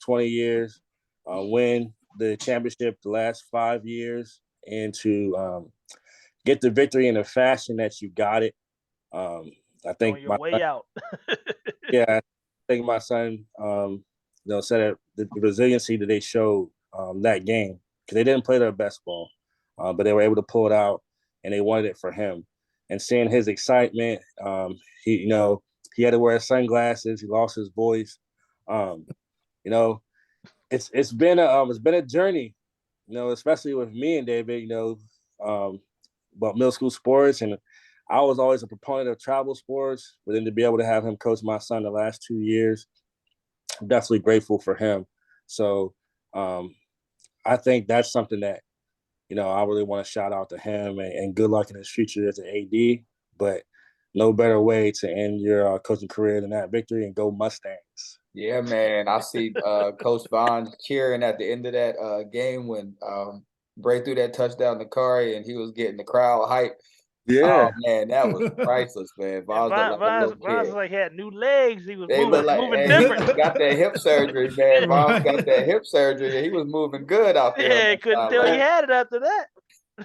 20 years, win the championship the last 5 years, and to get the victory in the fashion that you got it. I think on your way out. Yeah, I think my son, said the resiliency that they showed that game because they didn't play their best ball, but they were able to pull it out, and they wanted it for him. And seeing his excitement, he had to wear sunglasses. He lost his voice. It's been a journey, especially with me and David. About middle school sports, and I was always a proponent of travel sports. But then to be able to have him coach my son the last 2 years, I'm definitely grateful for him. So I think that's something that I really want to shout out to him and good luck in his future as an AD. But no better way to end your coaching career than that victory, and go Mustangs. Yeah, man. I see Coach Vaughn cheering at the end of that game when Bray threw that touchdown to Kari and he was getting the crowd hype. Yeah. Oh man, that was priceless, man. Vaughn looked like a little kid. Like had new legs. He was They look like moving different. He got that hip surgery, man. Vaughn got Right. that hip surgery, and he was moving good out there. Yeah, couldn't tell he had it after that.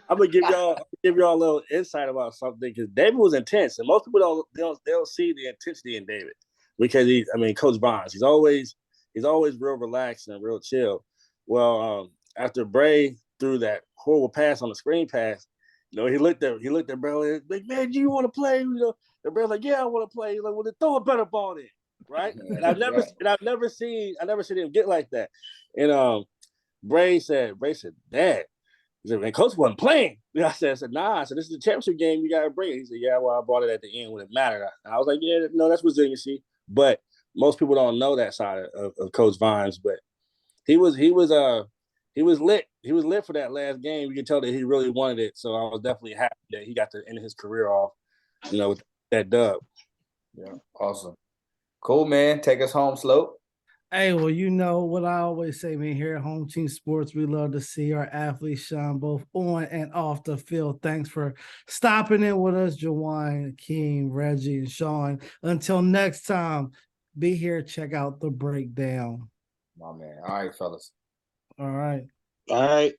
I'm gonna give y'all a little insight about something because David was intense, and most people don't see the intensity in David because Coach Bonds, he's always real relaxed and real chill. Well, after Bray threw that horrible pass on the screen pass, he looked at Bray like, man, do you want to play? And Bray's like, yeah, I want to play. He's like, well, then throw a better ball in, right? And I've never seen him get like that. And Bray said, Dad. He said, man, Coach wasn't playing. I said, nah. I said, this is the championship game. You got to bring it. He said, yeah, well, I brought it at the end when it mattered. And I was like, yeah, no, that's resiliency. But most people don't know that side of Coach Vines. But he was lit. He was lit for that last game. You can tell that he really wanted it. So I was definitely happy that he got to end his career off, with that dub. Yeah, awesome. Cool, man. Take us home, Slope. Hey, well, you know what I always say, man, here at Home Team Sports, we love to see our athletes shine both on and off the field. Thanks for stopping in with us, Jawan, Keem, Reggie, and Sean. Until next time, be here, check out the breakdown. My man. All right, fellas. All right. All right.